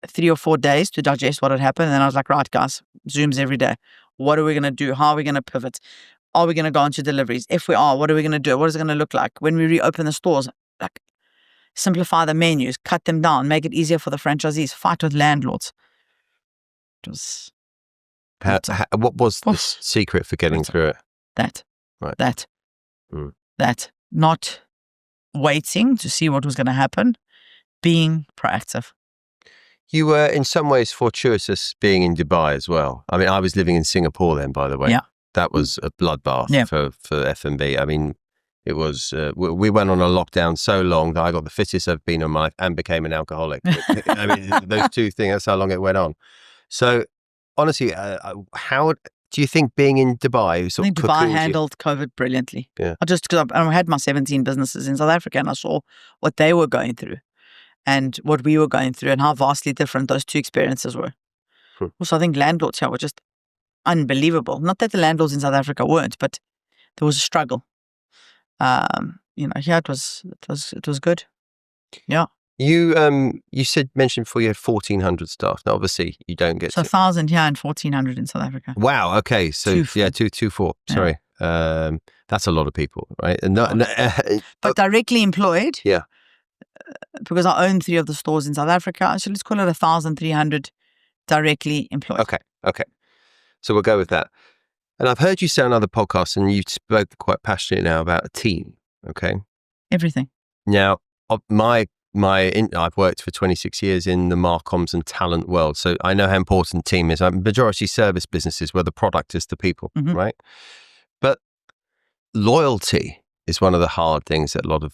3 or 4 days to digest what had happened. And then I was like, right, guys, Zooms every day. What are we going to do? How are we going to pivot? Are we going to go into deliveries? If we are, what are we going to do? What is it going to look like? When we reopen the stores, like simplify the menus, cut them down, make it easier for the franchisees, fight with landlords. What was the secret for getting through it? That. Right. That. Not waiting to see what was going to happen, being proactive. You were in some ways fortuitous being in Dubai as well. I mean, I was living in Singapore then, by the way. Yeah. That was a bloodbath for F&B. I mean, it was, we went on a lockdown so long that I got the fittest I've been on my life and became an alcoholic. I mean, those two things, that's how long it went on. So honestly, how do you think being in Dubai I think Dubai handled COVID brilliantly. Yeah. Just because I had my 17 businesses in South Africa and I saw what they were going through and what we were going through and how vastly different those two experiences were. Also, I think landlords here were just unbelievable. Not that the landlords in South Africa weren't, but there was a struggle. Here it was good. Yeah. You mentioned before you had 1,400 staff. Now, obviously, you don't get 1,000 here and 1,400 in South Africa. Wow. Okay. So 224. Sorry. That's a lot of people, right? But directly employed. Yeah. Because I own 3 of the stores in South Africa, so let's call it 1,300 directly employed. Okay. So we'll go with that. And I've heard you say on other podcasts, and you spoke quite passionately now about a team. Okay. Everything. Now, I've worked for 26 years in the marcoms and talent world, so I know how important team is. I'm majority service businesses where the product is the people, right? But loyalty is one of the hard things that a lot of,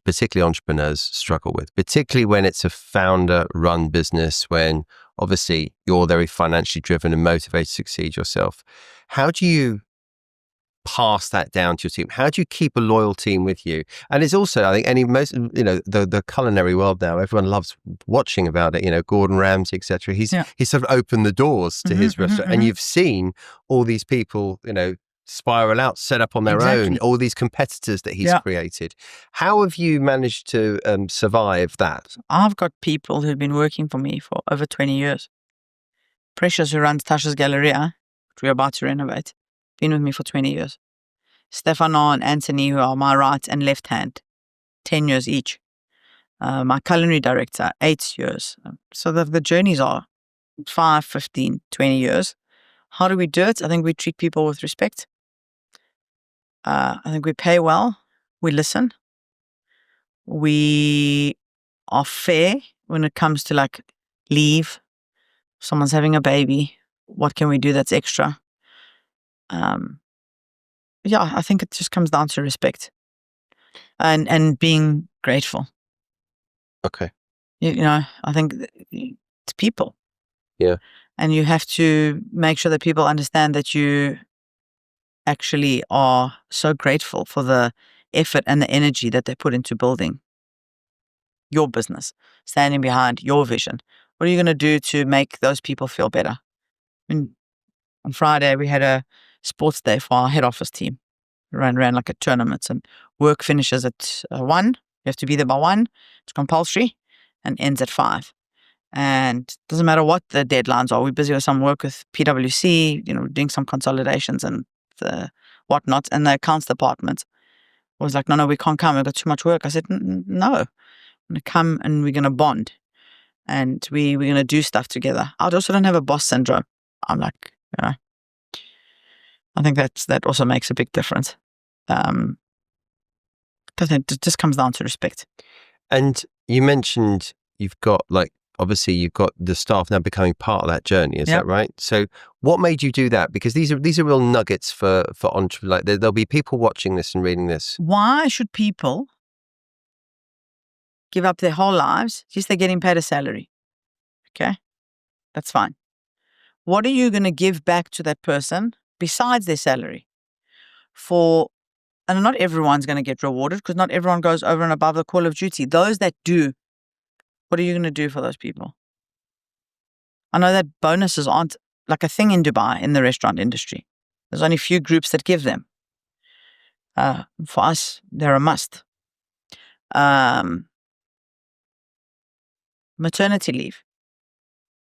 particularly entrepreneurs, struggle with, particularly when it's a founder-run business, when obviously you're very financially driven and motivated to succeed yourself. How do you pass that down to your team? How do you keep a loyal team with you? And it's also, I think, the culinary world now, everyone loves watching about it, Gordon Ramsay, etc. He's sort of opened the doors to his restaurant, and you've seen all these people, spiral out, set up on their own, all these competitors that he's created. How have you managed to survive that? I've got people who've been working for me for over 20 years. Precious, who runs Tasha's Galleria, which we're about to renovate, been with me for 20 years. Stefano and Anthony, who are my right and left hand, 10 years each. My culinary director, 8 years. So the journeys are 5, 15, 20 years. How do we do it? I think we treat people with respect. I think we pay well. We listen. We are fair when it comes to leave. Someone's having a baby. What can we do that's extra? I think it just comes down to respect and being grateful. Okay. I think it's people. Yeah. And you have to make sure that people understand that you actually are so grateful for the effort and the energy that they put into building your business, standing behind your vision. What are you going to do to make those people feel better? On Friday, we had a sports day for our head office team. We ran like a tournament, and work finishes at 1. You have to be there by 1. It's compulsory, and ends at 5. And it doesn't matter what the deadlines are. We're busy with some work with PwC, doing some consolidations and the whatnot. And the accounts department was like, no, we can't come. We've got too much work. I said, no, I'm going to come and we're going to bond. And we're going to do stuff together. I also don't have a boss syndrome. I'm like, I think that also makes a big difference. But it just comes down to respect. And you mentioned you've got obviously you've got the staff now becoming part of that journey. Is that right? So what made you do that? Because these are real nuggets for entrepreneurs. There'll be people watching this and reading this. Why should people give up their whole lives? Just they're getting paid a salary. Okay. That's fine. What are you going to give back to that person besides their salary? And not everyone's going to get rewarded because not everyone goes over and above the call of duty. Those that do, what are you going to do for those people? I know that bonuses aren't like a thing in Dubai in the restaurant industry. There's only a few groups that give them. For us, they're a must. Maternity leave.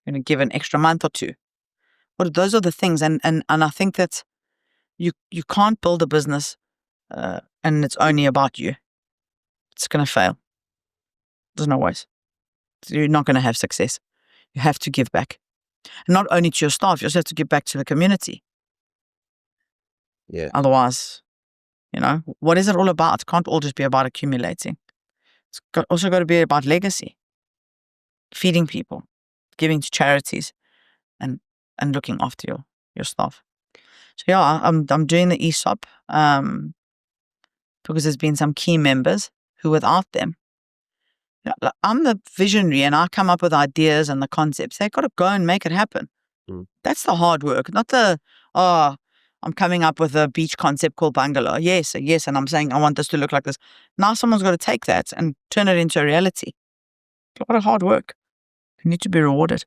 You're going to give an extra month or 2. Those are the things. And I think that you can't build a business and it's only about you. It's going to fail. There's no ways. You're not going to have success. You have to give back. And not only to your staff, you also have to give back to the community. Yeah. Otherwise, what is it all about? It can't all just be about accumulating. It's also got to be about legacy, feeding people, giving to charities, and looking after your staff. So yeah, I'm doing the ESOP because there's been some key members who, without them, I'm the visionary and I come up with ideas and the concepts. They've got to go and make it happen. That's the hard work, not I'm coming up with a beach concept called bungalow. Yes, and I'm saying I want this to look like this. Now someone's got to take that and turn it into a reality. A lot of hard work. You need to be rewarded.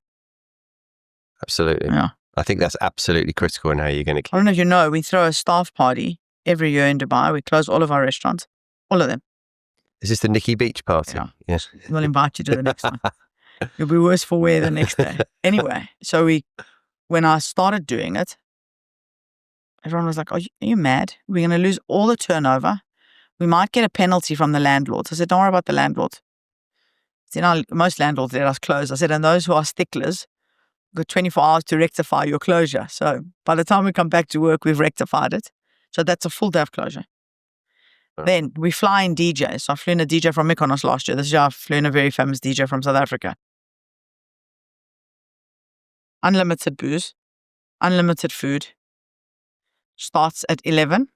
Absolutely. Yeah. I think that's absolutely critical in how you're going to keep. I don't know if you know, we throw a staff party every year in Dubai. We close all of our restaurants, all of them. Is this the Nikki Beach party? Yeah. Yes. We'll invite you to the next one. You'll be worse for wear the next day. Anyway, so when I started doing it, everyone was like, are you mad? We're going to lose all the turnover. We might get a penalty from the landlords. I said, don't worry about the landlords. Most landlords let us close. I said, and those who are sticklers, got 24 hours to rectify your closure. So by the time we come back to work, we've rectified it. So that's a full day of closure. Oh. Then we fly in DJs. So I flew in a DJ from Mykonos last year. This year I flew in a very famous DJ from South Africa. Unlimited booze, unlimited food. Starts at 11,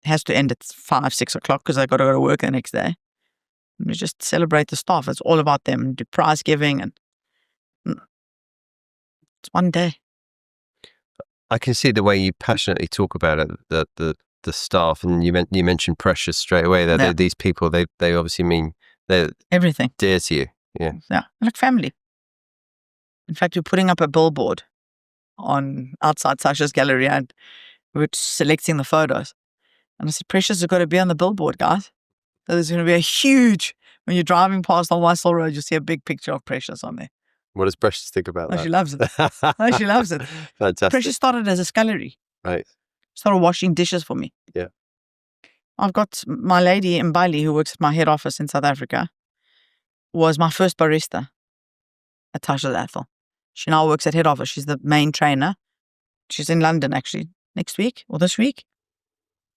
has to end at 5, 6 o'clock because they've got to go to work the next day. And we just celebrate the staff. It's all about them. Do prize giving and it's one day. I can see the way you passionately talk about it, the staff, and you mentioned Precious straight away. That these people, they obviously mean they're everything dear to you. Yeah, like family. In fact, we're putting up a billboard outside Tasha's gallery, and we're selecting the photos. And I said, Precious has got to be on the billboard, guys. So there's going to be a huge. When you're driving past on Whitehall Road, you'll see a big picture of Precious on there. What does Precious think about that? She loves it. She loves it. Fantastic. Precious started as a scullery. Right. Started washing dishes for me. Yeah. I've got my lady in Bali who works at my head office in South Africa, was my first barista at Tashas Ethel. She now works at head office. She's the main trainer. She's in London actually next week or this week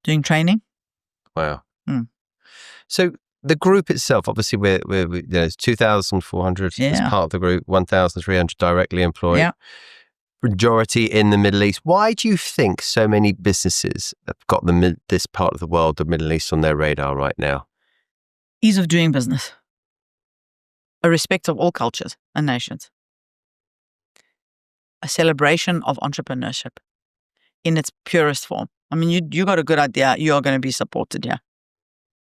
doing training. Wow. So the group itself, obviously, there's 2,400 as part of the group, 1,300 directly employed. Yeah. Majority in the Middle East. Why do you think so many businesses have got this part of the world, the Middle East, on their radar right now? Ease of doing business. A respect of all cultures and nations. A celebration of entrepreneurship in its purest form. I mean, you got a good idea. You are going to be supported here.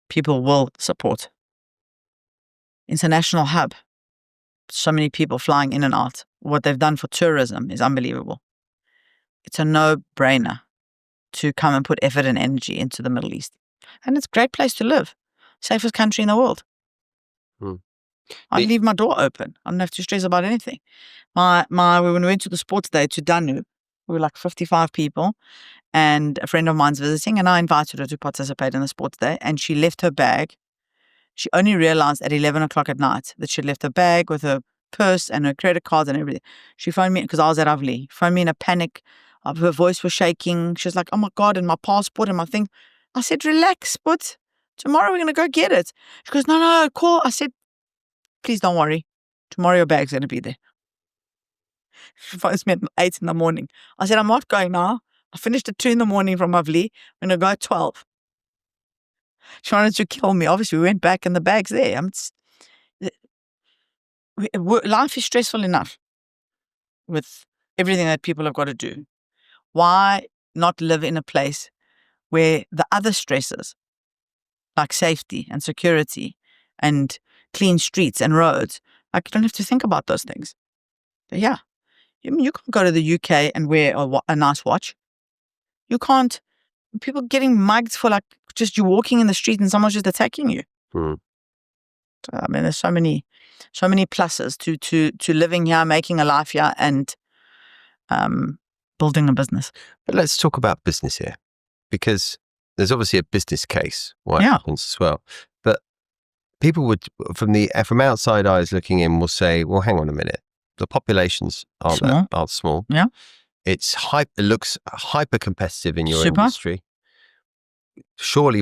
People will support. International hub. So many people flying in and out. What they've done for tourism is unbelievable. It's a no-brainer to come and put effort and energy into the Middle East. And it's a great place to live. Safest country in the world. I leave my door open. I don't have to stress about anything. When we went to the sports day to Danu, we were like 55 people, and a friend of mine's visiting, and I invited her to participate in the sports day, and she left her bag. She only realized at 11 o'clock at night that she'd left her bag with her purse and her credit cards and everything. She phoned me, because I was at Avli, phoned me in a panic. Her voice was shaking. She was like, oh my God, and my passport and my thing. I said, relax, but tomorrow we're going to go get it. She goes, no, call. I said, please don't worry. Tomorrow your bag's going to be there. She phones me at 8 in the morning. I said, I'm not going now. I finished at 2 in the morning from Avli. I'm going to go at 12. She wanted to kill me. Obviously, we went back and the bag's there. Life is stressful enough with everything that people have got to do. Why not live in a place where the other stresses, like safety and security and clean streets and roads, like you don't have to think about those things. But yeah, you can't go to the UK and wear a nice watch. You can't. People getting mugged for like just you walking in the street and someone's just attacking you. I mean, there's so many pluses to living here, making a life here, and building a business. But let's talk about business here, because there's obviously a business case why it happens as well. But people would, from outside eyes looking in, will say, well, hang on a minute. the populations aren't small. Yeah. It looks hyper competitive in your Super. industry. Surely,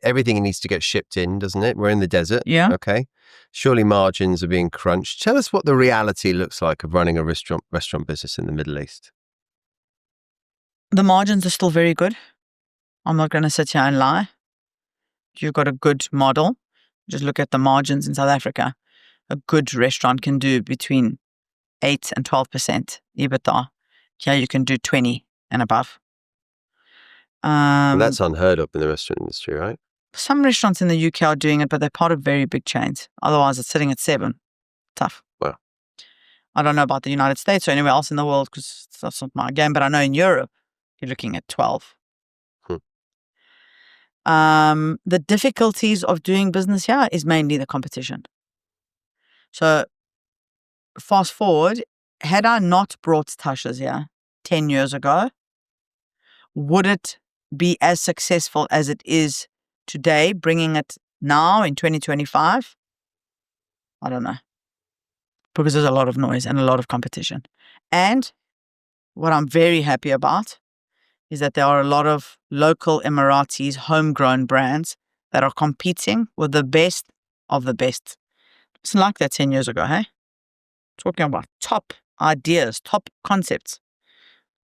everything needs to get shipped in, doesn't it? We're in the desert. Yeah. Okay. Surely margins are being crunched. Tell us what the reality looks like of running a restaurant business in the Middle East. The margins are still very good. I'm not going to sit here and lie. You've got a good model. Just look at the margins in South Africa. A good restaurant can do between 8 and 12% EBITDA. Here you can do 20 and above. Well, that's unheard of in the restaurant industry, right? Some restaurants in the UK are doing it, but they're part of very big chains. Otherwise, it's sitting at 7. Tough. Wow. I don't know about the United States or anywhere else in the world because that's not my game, but I know in Europe, you're looking at 12. The difficulties of doing business here is mainly the competition. So fast forward, had I not brought Tashas here 10 years ago, would it be as successful as it is today, bringing it now in 2025? I don't know. Because there's a lot of noise and a lot of competition. And what I'm very happy about is that there are a lot of local Emiratis, homegrown brands that are competing with the best of the best. It's like that 10 years ago, hey? Talking about top ideas, top concepts,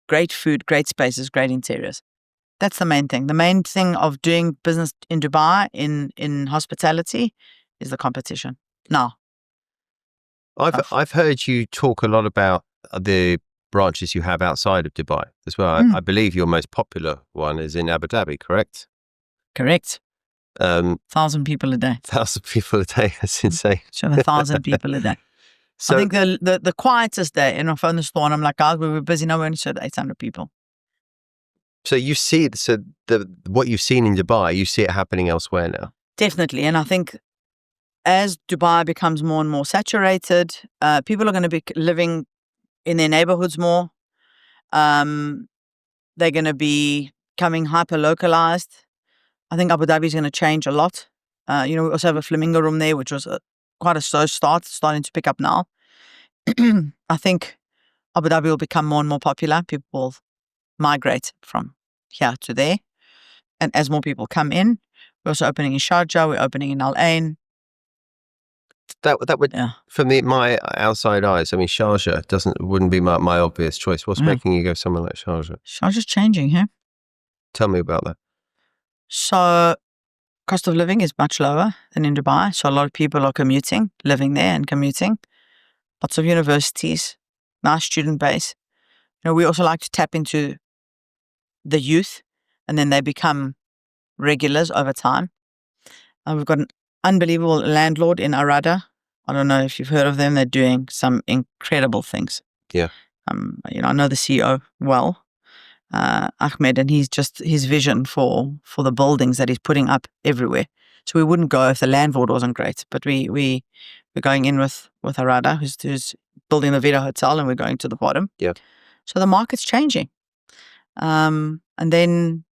great food, great spaces, great interiors. That's the main thing. The main thing of doing business in Dubai, in hospitality, is the competition. Now, I've heard you talk a lot about the branches you have outside of Dubai as well. I believe your most popular one is in Abu Dhabi, correct? Correct. 1,000 people a day. 1,000 people a day. That's insane. So 1,000 people a day. So, I think the quietest day, and I phoned the store and I'm like, guys, we were busy. No, we only showed 800 people. So you see, what you've seen in Dubai, you see it happening elsewhere now. Definitely. And I think as Dubai becomes more and more saturated, people are going to be living in their neighborhoods more. They're going to be becoming hyper-localized. I think Abu Dhabi is going to change a lot. We also have a flamingo room there, which was quite a slow start, starting to pick up now. I think Abu Dhabi will become more and more popular. People will migrate from here to there. And as more people come in, we're also opening in Sharjah, we're opening in Al Ain. That would, from my outside eyes, I mean, Sharjah wouldn't be my obvious choice. What's making you go somewhere like Sharjah? Sharjah's changing here. Tell me about that. So, cost of living is much lower than in Dubai. So a lot of people are commuting, living there and commuting. Lots of universities, nice student base. We also like to tap into the youth, and then they become regulars over time. We've got an unbelievable landlord in Arada. I don't know if you've heard of them. They're doing some incredible things. Yeah. I know the CEO well, Ahmed, and his vision for the buildings that he's putting up everywhere. So we wouldn't go if the landlord wasn't great. But we're going in with Arada, who's building the Vita Hotel, and we're going to the bottom. Yeah. So the market's changing. And then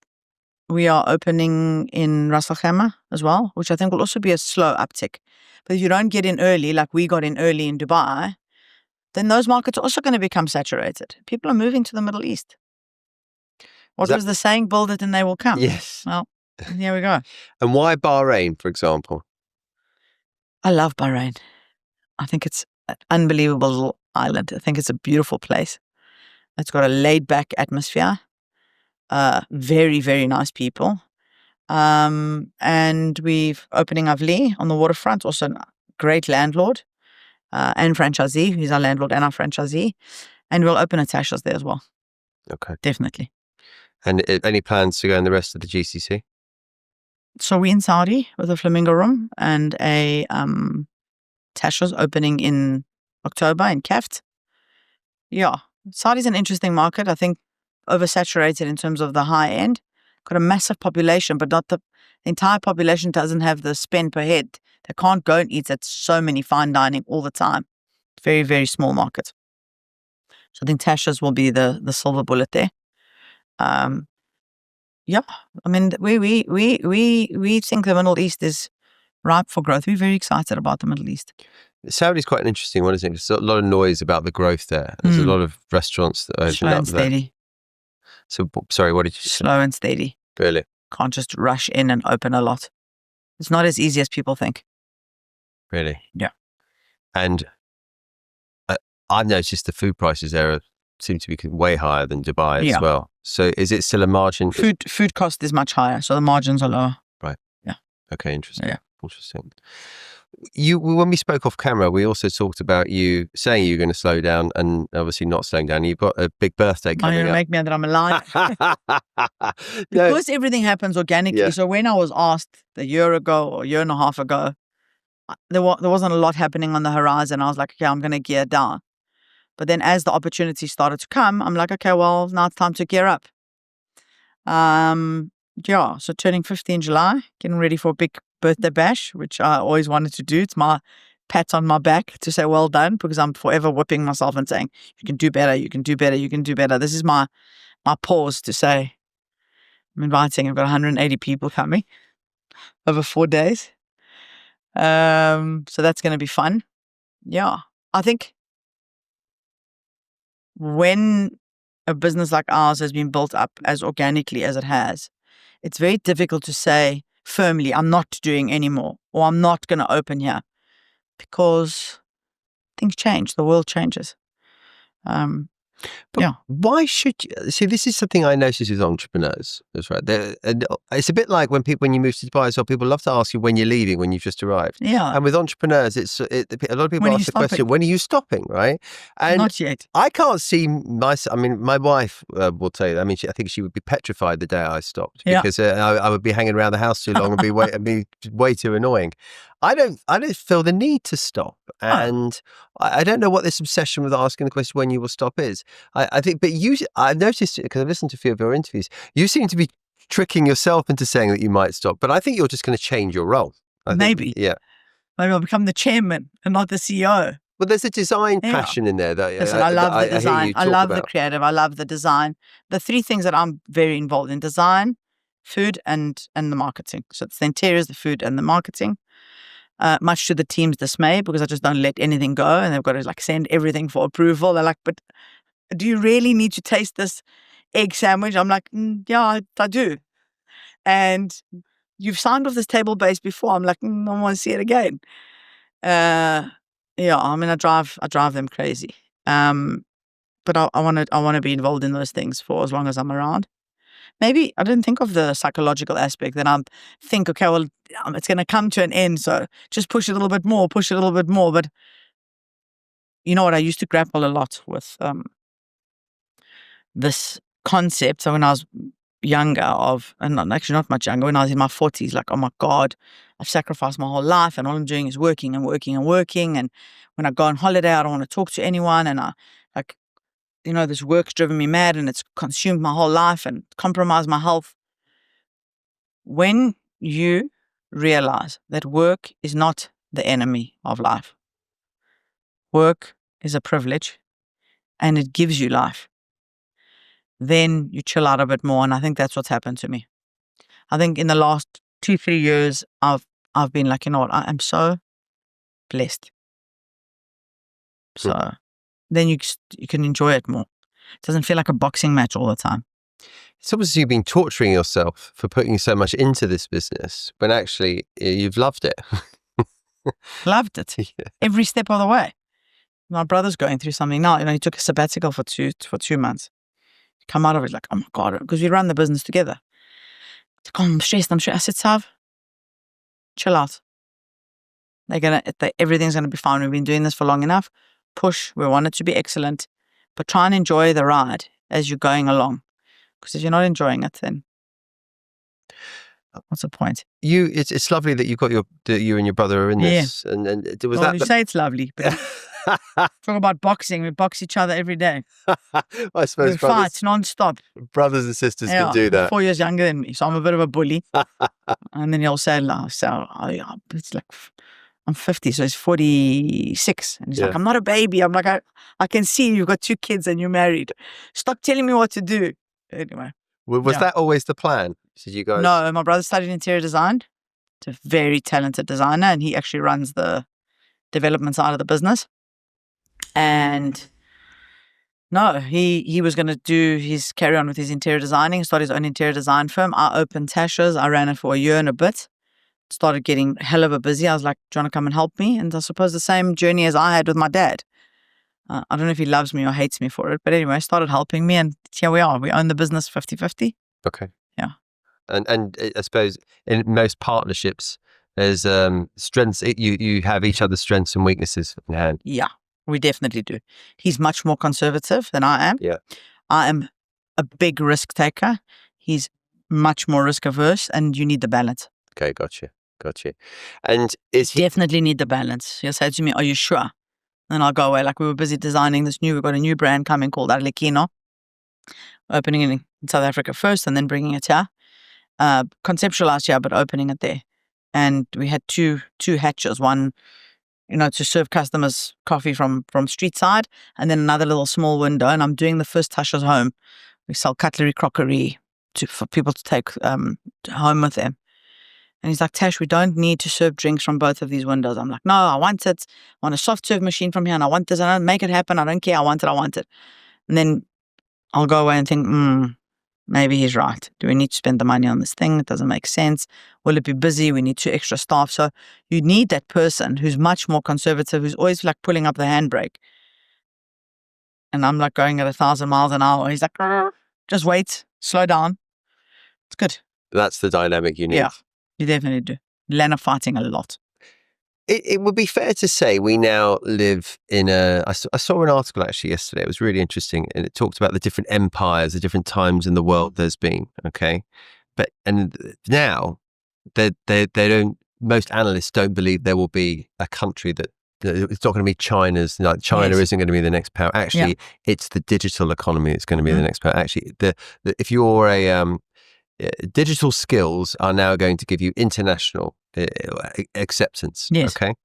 we are opening in Ras Al Khaimah as well, which I think will also be a slow uptick. But if you don't get in early, like we got in early in Dubai, then those markets are also going to become saturated. People are moving to the Middle East. What was the saying? Build it and they will come. Yes. Well, here we go. And why Bahrain, for example? I love Bahrain. I think it's an unbelievable little island. I think it's a beautiful place. It's got a laid-back atmosphere. Very, very nice people. And we've opening Avli on the waterfront, also a great landlord and franchisee. He's our landlord and our franchisee. And we'll open a Tashas there as well. Okay. Definitely. And any plans to go in the rest of the GCC? So we're in Saudi with a flamingo room and a Tashas opening in October in Café. Yeah. Saudi's an interesting market. I think oversaturated in terms of the high end. Got a massive population, but not the entire population doesn't have the spend per head. They can't go and eat at so many fine dining all the time. Very, very small market. So I think Tashas will be the silver bullet there. Yeah, I mean, we think the Middle East is ripe for growth. We're very excited about the Middle East. Saudi's quite an interesting one, isn't it? There's a lot of noise about the growth there. There's a lot of restaurants that open Slow up and there. steady. So, sorry, what did you say? Slow and steady. Really? Can't just rush in and open a lot. It's not as easy as people think. Really? Yeah. And I've noticed the food prices there seem to be way higher than Dubai as well. So is it still a margin? Food cost is much higher, so the margins are lower. Right. Yeah. Okay, interesting. Yeah. Interesting. When we spoke off camera, we also talked about you saying you're going to slow down and obviously not slowing down. You've got a big birthday coming You're going to up. make me that I'm a liar. Because everything happens organically. Yeah. So when I was asked a year ago or a year and a half ago, there wasn't a lot happening on the horizon. I was like, okay, I'm going to gear down. But then as the opportunity started to come, I'm like, okay, well, now it's time to gear up. So turning 50 in July, getting ready for a big birthday bash, which I always wanted to do. It's my pat on my back to say well done, because I'm forever whipping myself and saying, you can do better, you can do better, you can do better. This is my pause to say, I'm inviting, I've got 180 people coming over 4 days. So that's going to be fun. Yeah. I think when a business like ours has been built up as organically as it has, it's very difficult to say firmly, I'm not doing anymore, or I'm not going to open here, because things change, the world changes. But why should you? See, this is something I notice with entrepreneurs. That's right. And it's a bit like when you move to Dubai as well, people love to ask you when you're leaving, when you've just arrived. Yeah. And with entrepreneurs, a lot of people ask the question, when are you stopping, right? And not yet. I can't see my wife will tell you, I think she would be petrified the day I stopped, because I would be hanging around the house too long and be way too annoying. I don't feel the need to stop. And I don't know what this obsession with asking the question when you will stop is. I think, but I've noticed it because I've listened to a few of your interviews. You seem to be tricking yourself into saying that you might stop, but I think you're just going to change your role. Maybe I'll become the chairman and not the CEO. But there's a design passion in there. Listen, I love the design. I love the creative. I love the design. The three things that I'm very involved in: design, food, and the marketing. So it's the interiors, the food, and the marketing. Much to the team's dismay, because I just don't let anything go, and they've got to send everything for approval. They're like, but do you really need to taste this egg sandwich? I'm like, yeah, I do. And you've signed off this table base before. I'm like, I want to see it again. I drive them crazy. But I want to be involved in those things for as long as I'm around. Maybe I didn't think of the psychological aspect. Then I think, okay, well, it's going to come to an end, so just push it a little bit more. But you know what? I used to grapple a lot with this concept. So when I was younger, and actually not much younger, when I was in my 40s, like, oh my God, I've sacrificed my whole life, and all I'm doing is working and working and working. And when I go on holiday, I don't want to talk to anyone, and this work's driven me mad, and it's consumed my whole life and compromised my health. When you realize that work is not the enemy of life, work is a privilege, and it gives you life, then you chill out a bit more. And I think that's what's happened to me. I think in the last 2-3 years, I've been like, you know what, I am so blessed. So then you can enjoy it more. It doesn't feel like a boxing match all the time. It's obviously you've been torturing yourself for putting so much into this business, when actually you've loved it. Loved it. Yeah. Every step of the way. My brother's going through something now. He took a sabbatical for 2 months. Come out of it like, oh my God, because we run the business together. Like, oh, I'm stressed. I said, Sav, chill out. Everything's gonna be fine. We've been doing this for long enough. Push. We want it to be excellent, but try and enjoy the ride as you're going along. Because if you're not enjoying it, then what's the point? It's lovely that you and your brother are in this. Yeah. And was that? You say it's lovely, but talk about boxing. We box each other every day. I suppose we fight non-stop. Brothers and sisters can do that. 4 years younger than me, so I'm a bit of a bully. And then he'll say, it's like, I'm 50, so he's 46. And he's like, I'm not a baby. I'm like, I can see you've got 2 kids and you're married. Stop telling me what to do. Anyway. Was that always the plan? Did you guys? No, my brother studied interior design. He's a very talented designer, and he actually runs the development side of the business. And no, he was going to do his carry on with his interior designing, start his own interior design firm. I opened Tashas. I ran it for a year and a bit. Started getting hell of a busy. I was like, do you want to come and help me? And I suppose the same journey as I had with my dad. I don't know if he loves me or hates me for it, but anyway, started helping me, and here we are. We own the business 50-50. Okay. Yeah. And I suppose in most partnerships, there's strengths. You have each other's strengths and weaknesses in hand. Yeah, we definitely do. He's much more conservative than I am. Yeah. I am a big risk taker. He's much more risk averse, and you need the balance. Okay, gotcha. And is he... Definitely need the balance. He'll say to me, "Are you sure?" And I'll go away. Like, we were busy designing this we've got a new brand coming called Arlequino, opening it in South Africa first and then bringing it here. Conceptualized here, but opening it there. And we had two hatches, one, to serve customers coffee from street side, and then another little small window. And I'm doing the first Tasha's home. We sell cutlery, crockery for people to take home with them. And he's like, "Tash, we don't need to serve drinks from both of these windows." I'm like, "No, I want it. I want a soft serve machine from here, and I want this. I don't make it happen. I don't care. I want it. And then I'll go away and think, maybe he's right. Do we need to spend the money on this thing? It doesn't make sense. Will it be busy? We need 2 extra staff. So you need that person who's much more conservative, who's always like pulling up the handbrake. And I'm like going at 1,000 miles an hour. He's like, "Just wait, slow down." It's good. That's the dynamic you need. Yeah. You definitely do. Lena fighting a lot. It would be fair to say we now live in I saw an article actually yesterday. It was really interesting, and it talked about the different empires, the different times in the world there's been. Okay, and now they don't. Most analysts don't believe there will be a country that it's not going to be China's. Like China isn't going to be the next power. Actually, it's the digital economy that's going to be the next power. Actually, if you're a digital skills are now going to give you international acceptance. Yes. Okay.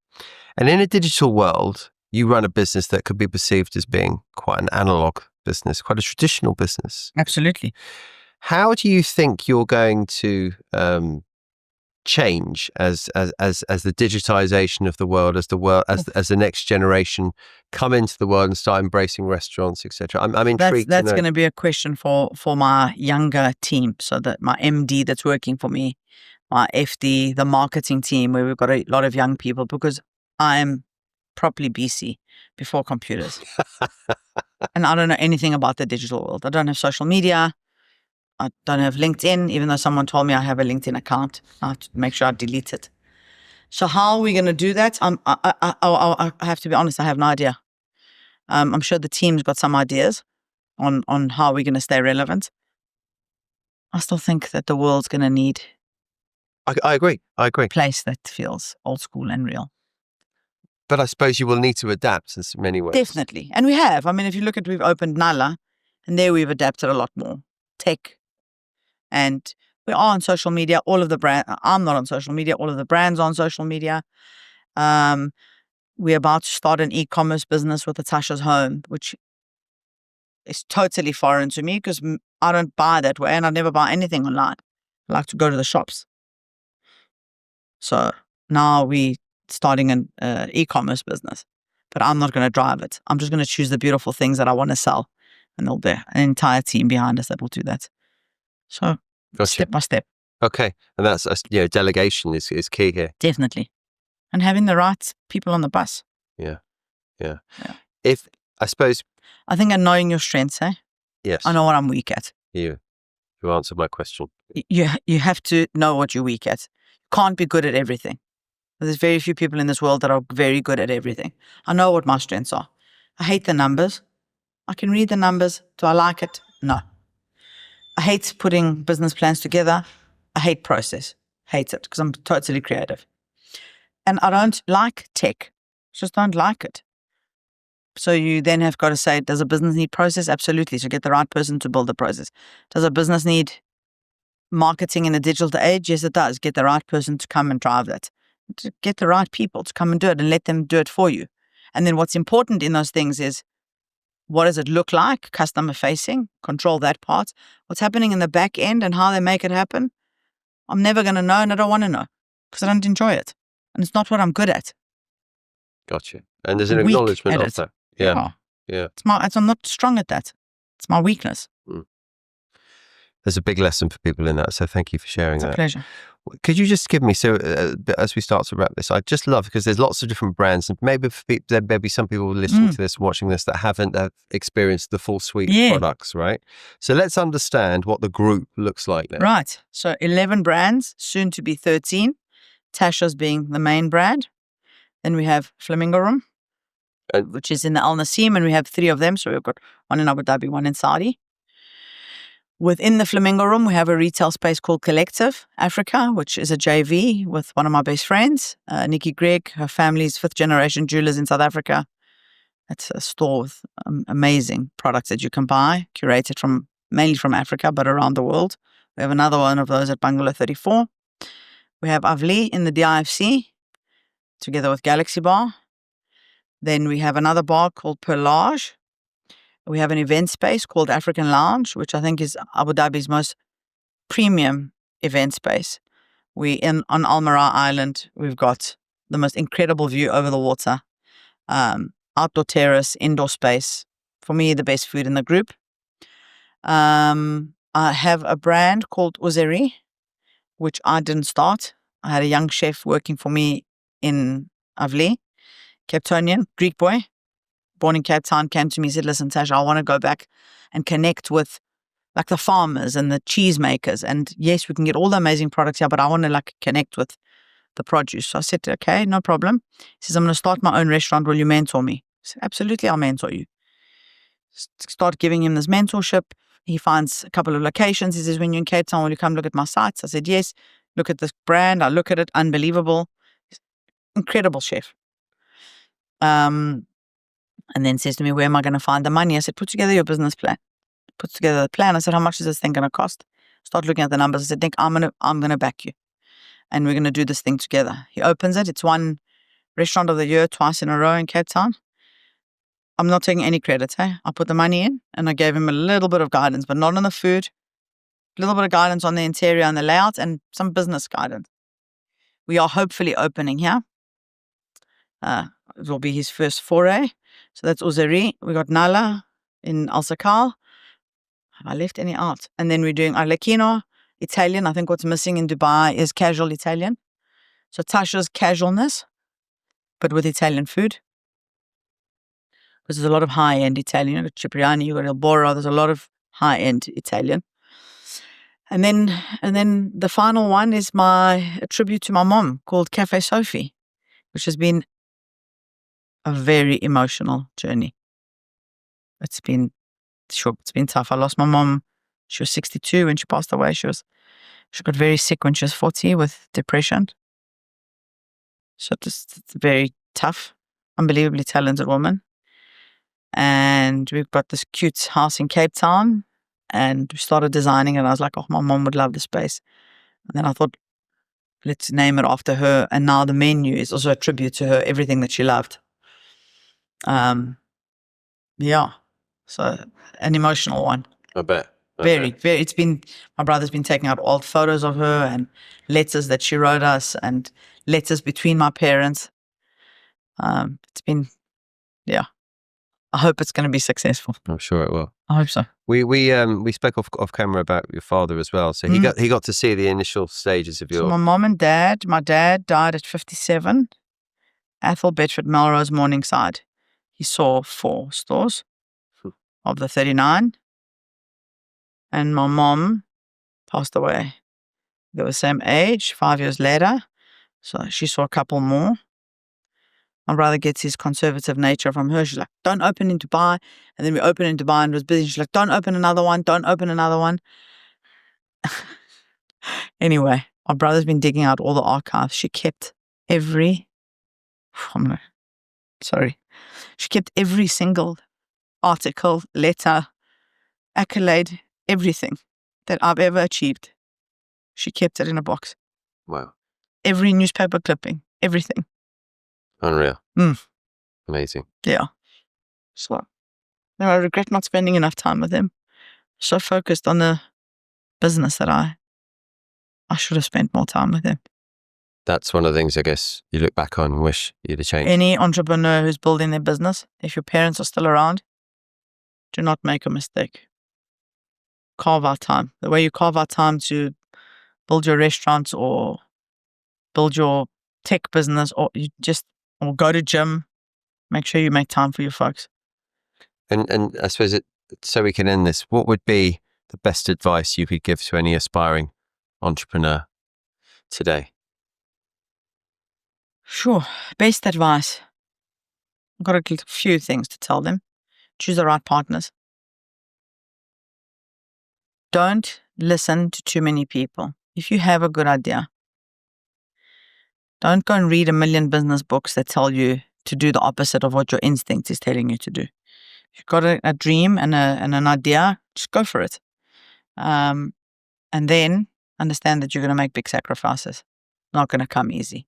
And in a digital world, you run a business that could be perceived as being quite an analog business, quite a traditional business. Absolutely. How do you think you're going to change as the digitization of the world, as the next generation come into the world and start embracing restaurants, etc.? I'm intrigued. That's going to be a question for my younger team. So that my MD that's working for me, my FD, the marketing team, where we've got a lot of young people, because I am properly BC, before computers. And I don't know anything about the digital world. I don't have social media. I don't have LinkedIn, even though someone told me I have a LinkedIn account. I have to make sure I delete it. So how are we going to do that? I have to be honest, I have no idea. I'm sure the team's got some ideas on how we're going to stay relevant. I still think that the world's going to need I agree. a place that feels old school and real. But I suppose you will need to adapt in many ways. Definitely. And we have. I mean, if you look at, we've opened Nala, and there we've adapted a lot more. Tech. And we are on social media. All of the brand. I'm not on social media. All of the brands are on social media. We're about to start an e-commerce business with the Tasha's Home, which is totally foreign to me because I don't buy that way, and I never buy anything online. I like to go to the shops. So now we're starting an e-commerce business, but I'm not going to drive it. I'm just going to choose the beautiful things that I want to sell, and there'll be an entire team behind us that will do that. So step by step. Okay. And that's, delegation is key here. Definitely. And having the right people on the bus. Yeah. If, I suppose. I think knowing your strengths, Yes. I know what I'm weak at. You answered my question. You have to know what you're weak at. You can't be good at everything. There's very few people in this world that are very good at everything. I know what my strengths are. I hate the numbers. I can read the numbers. Do I like it? No. I hate putting business plans together. I hate process. Hate it because I'm totally creative. And I don't like tech. Just don't like it. So you then have got to say, does a business need process? Absolutely. So get the right person to build the process. Does a business need marketing in a digital age? Yes, it does. Get the right person to come and drive that. To get the right people to come and do it and let them do it for you. And then what's important in those things is, what does it look like? Customer facing, control that part. What's happening in the back end and how they make it happen? I'm never going to know, and I don't want to know because I don't enjoy it. And it's not what I'm good at. Gotcha. And there's an Weak acknowledgement at of it. that. Yeah. I'm not strong at that. It's my weakness. There's a big lesson for people in that. So thank you for sharing that. It's a pleasure. Could you just give me, as we start to wrap this, I'd just love, because there's lots of different brands, and maybe there may be some people listening to this, watching this, that haven't experienced the full suite of products, right? So let's understand what the group looks like now. Right. So 11 brands, soon to be 13. Tashas being the main brand. Then we have Flamingo Room, which is in the Al Naseem, and we have 3 of them. So we've got one in Abu Dhabi, one in Saudi. Within the Flamingo Room, we have a retail space called Collective Africa, which is a JV with one of my best friends, Nikki Gregg. Her family's 5th generation jewelers in South Africa. It's a store with amazing products that you can buy, curated mainly from Africa, but around the world. We have another one of those at Bungalow 34. We have Avli in the DIFC, together with Galaxy Bar. Then we have another bar called Perlage. We have an event space called African Lounge, which I think is Abu Dhabi's most premium event space. On Al Marah Island, we've got the most incredible view over the water. Outdoor terrace, indoor space. For me, the best food in the group. I have a brand called Uzeri, which I didn't start. I had a young chef working for me in Avli, Cape Townian, Greek boy, born in Cape Town, came to me and said, listen, Tash, I want to go back and connect with like the farmers and the cheese makers. And yes, we can get all the amazing products here, but I want to like connect with the produce. So I said, okay, no problem. He says, I'm going to start my own restaurant. Will you mentor me? I said, absolutely, I'll mentor you. Start giving him this mentorship. He finds a couple of locations. He says, when you're in Cape Town, will you come look at my sites? I said, yes. Look at this brand. I look at it. Unbelievable. Incredible chef. And then says to me, where am I going to find the money? I said, put together your business plan. Put together the plan. I said, how much is this thing going to cost? Start looking at the numbers. I said, Nick, I'm gonna back you. And we're going to do this thing together. He opens it. It's one restaurant of the year, twice in a row in Cape Town. I'm not taking any credit. I put the money in and I gave him a little bit of guidance, but not on the food. A little bit of guidance on the interior and the layout and some business guidance. We are hopefully opening here. It will be his first foray. So that's Uzeri. We got Nala in Al Sakal. Have I left any out? And then we're doing Arlecchino, Italian. I think what's missing in Dubai is casual Italian. So Tasha's casualness, but with Italian food. Because there's a lot of high-end Italian. You got Cipriani, you got Il Boro. There's a lot of high-end Italian. And then the final one is a tribute to my mom called Café Sophie, which has been a very emotional journey. It's been tough. I lost my mom. She was 62 when she passed away. She got very sick when she was 40 with depression. So it's very tough, unbelievably talented woman. And we've got this cute house in Cape Town, and we started designing, and I was like, oh, my mom would love the space. And then I thought, let's name it after her. And now the menu is also a tribute to her, everything that she loved. Yeah. So an emotional one. I bet. Very. My brother's been taking out old photos of her and letters that she wrote us and letters between my parents. It's been, yeah. I hope it's going to be successful. I'm sure it will. I hope so. We spoke off camera about your father as well. So he got to see the initial stages of your. So my dad died at 57. Athol, Bedford, Melrose, Morningside. He saw 4 stores of the 39. And my mom passed away. They were the same age, 5 years later. So she saw a couple more. My brother gets his conservative nature from her. She's like, don't open in Dubai. And then we opened in Dubai and it was busy. She's like, don't open another one. Don't open another one. Anyway, my brother's been digging out all the archives. She kept every single article, letter, accolade, everything that I've ever achieved. She kept it in a box. Wow. Every newspaper clipping, everything. Unreal. Amazing. Yeah. So, I regret not spending enough time with him. So focused on the business that I should have spent more time with him. that's one of the things I guess you look back on and wish you'd have changed. Any entrepreneur who's building their business, if your parents are still around, do not make a mistake. Carve out time. The way you carve out time to build your restaurant or build your tech business, or or go to gym, make sure you make time for your folks. And I suppose so we can end this, what would be the best advice you could give to any aspiring entrepreneur today? Sure. Best advice. I've got a few things to tell them. Choose the right partners. Don't listen to too many people. If you have a good idea, don't go and read 1 million business books that tell you to do the opposite of what your instinct is telling you to do. If you've got a dream and an idea, just go for it. And then understand that you're going to make big sacrifices. Not going to come easy.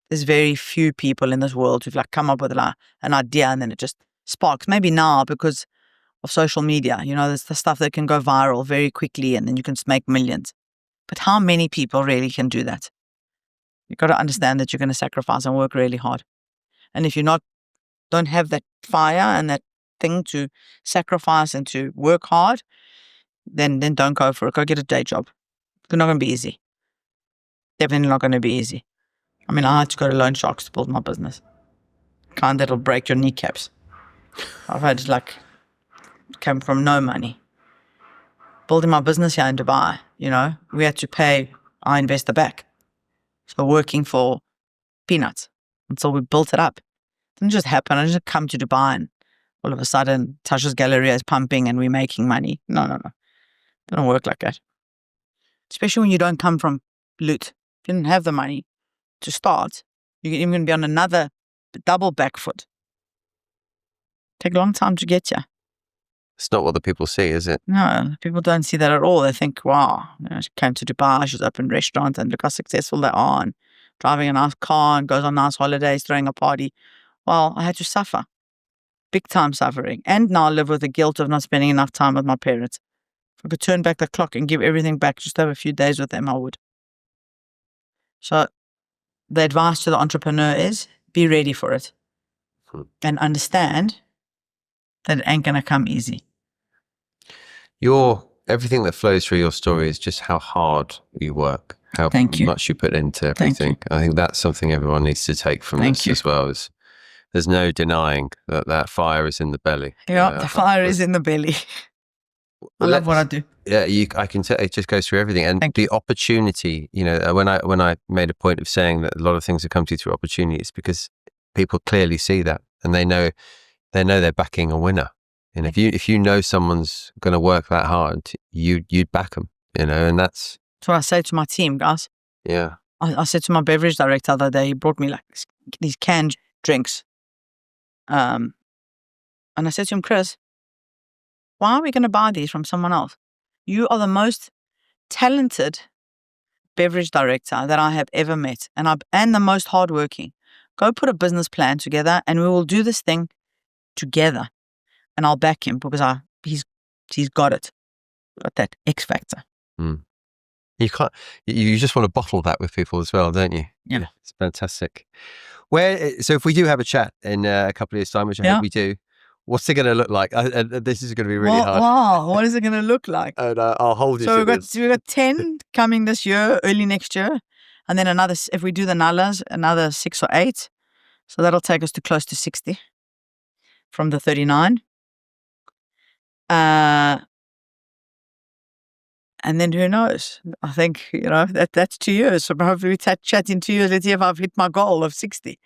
There's very few people in this world who've come up with an idea and then it just sparks. Maybe now because of social media, there's the stuff that can go viral very quickly and then you can make millions. But how many people really can do that? You've got to understand that you're going to sacrifice and work really hard. And if you don't have that fire and that thing to sacrifice and to work hard, then don't go for it. Go get a day job. It's not going to be easy. Definitely not going to be easy. I mean, I had to go to loan sharks to build my business. Kind that'll break your kneecaps. I've had came from no money. Building my business here in Dubai, we had to pay our investor back. So working for peanuts until we built it up. It didn't just happen. I didn't come to Dubai and all of a sudden Tasha's Galleria is pumping and we're making money. No. It doesn't work like that. Especially when you don't come from loot. If you didn't have the money to start, you're even going to be on another double back foot. Take a long time to get you. It's not what the people see, is it? No, people don't see that at all. They think, wow, she came to Dubai, she's opened restaurants and look how successful they are and driving a nice car and goes on nice holidays, throwing a party. Well, I had to suffer. Big time suffering. And now I live with the guilt of not spending enough time with my parents. If I could turn back the clock and give everything back, just have a few days with them, I would. So the advice to the entrepreneur is be ready for it and understand that it ain't going to come easy. Everything that flows through your story is just how hard you work, how much you put into everything. I think that's something everyone needs to take from this as well. There's no denying that fire is in the belly. Yeah, the fire is in the belly. I love what I do. Yeah, I can tell it just goes through everything. And the opportunity, when I made a point of saying that a lot of things have come to you through opportunities, because people clearly see that and they know they're backing a winner. And if you know someone's going to work that hard, you'd back them, and that's what I say to my team, guys. Yeah. I said to my beverage director the other day, he brought me these canned drinks. And I said to him, Chris, why are we going to buy these from someone else? You are the most talented beverage director that I have ever met, and the most hardworking. Go put a business plan together and we will do this thing together. And I'll back him because he's got it. Got that X factor. Mm. You just want to bottle that with people as well, don't you? Yeah. It's fantastic. So if we do have a chat in a couple of years' time, which I hope we do, what's it going to look like? This is going to be really hard. Wow, what is it going to look like? And I'll hold you to this. So we've got 10 coming this year, early next year. And then if we do the Nullas, another 6 or 8. So that'll take us to close to 60 from the 39. And then who knows? I think, that's 2 years. So hopefully we chat in 2 years. Let's see if I've hit my goal of 60.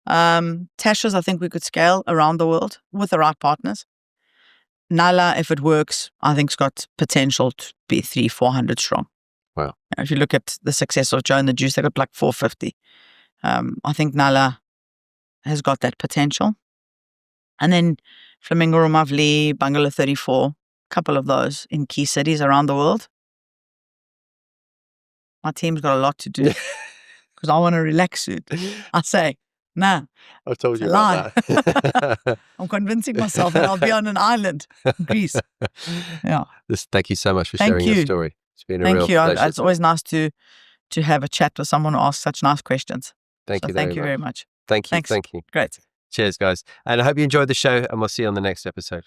Tashas, I think we could scale around the world with the right partners. Nala, if it works, I think it's got potential to be 300-400 strong. Wow. If you look at the success of Joe and the Juice, they got 450. I think Nala has got that potential. And then Flamingo Romavli, Bungalow 34, a couple of those in key cities around the world. My team's got a lot to do because I want to relax soon. I say, nah. I've told you about that. I'm convincing myself that I'll be on an island in Greece. Yeah. Thank you so much for sharing your story. It's been a real pleasure. It's always nice to to have a chat with someone who asks such nice questions. Thank you very much. Thank you. Thanks. Thank you. Great. Cheers, guys. And I hope you enjoyed the show, and we'll see you on the next episode.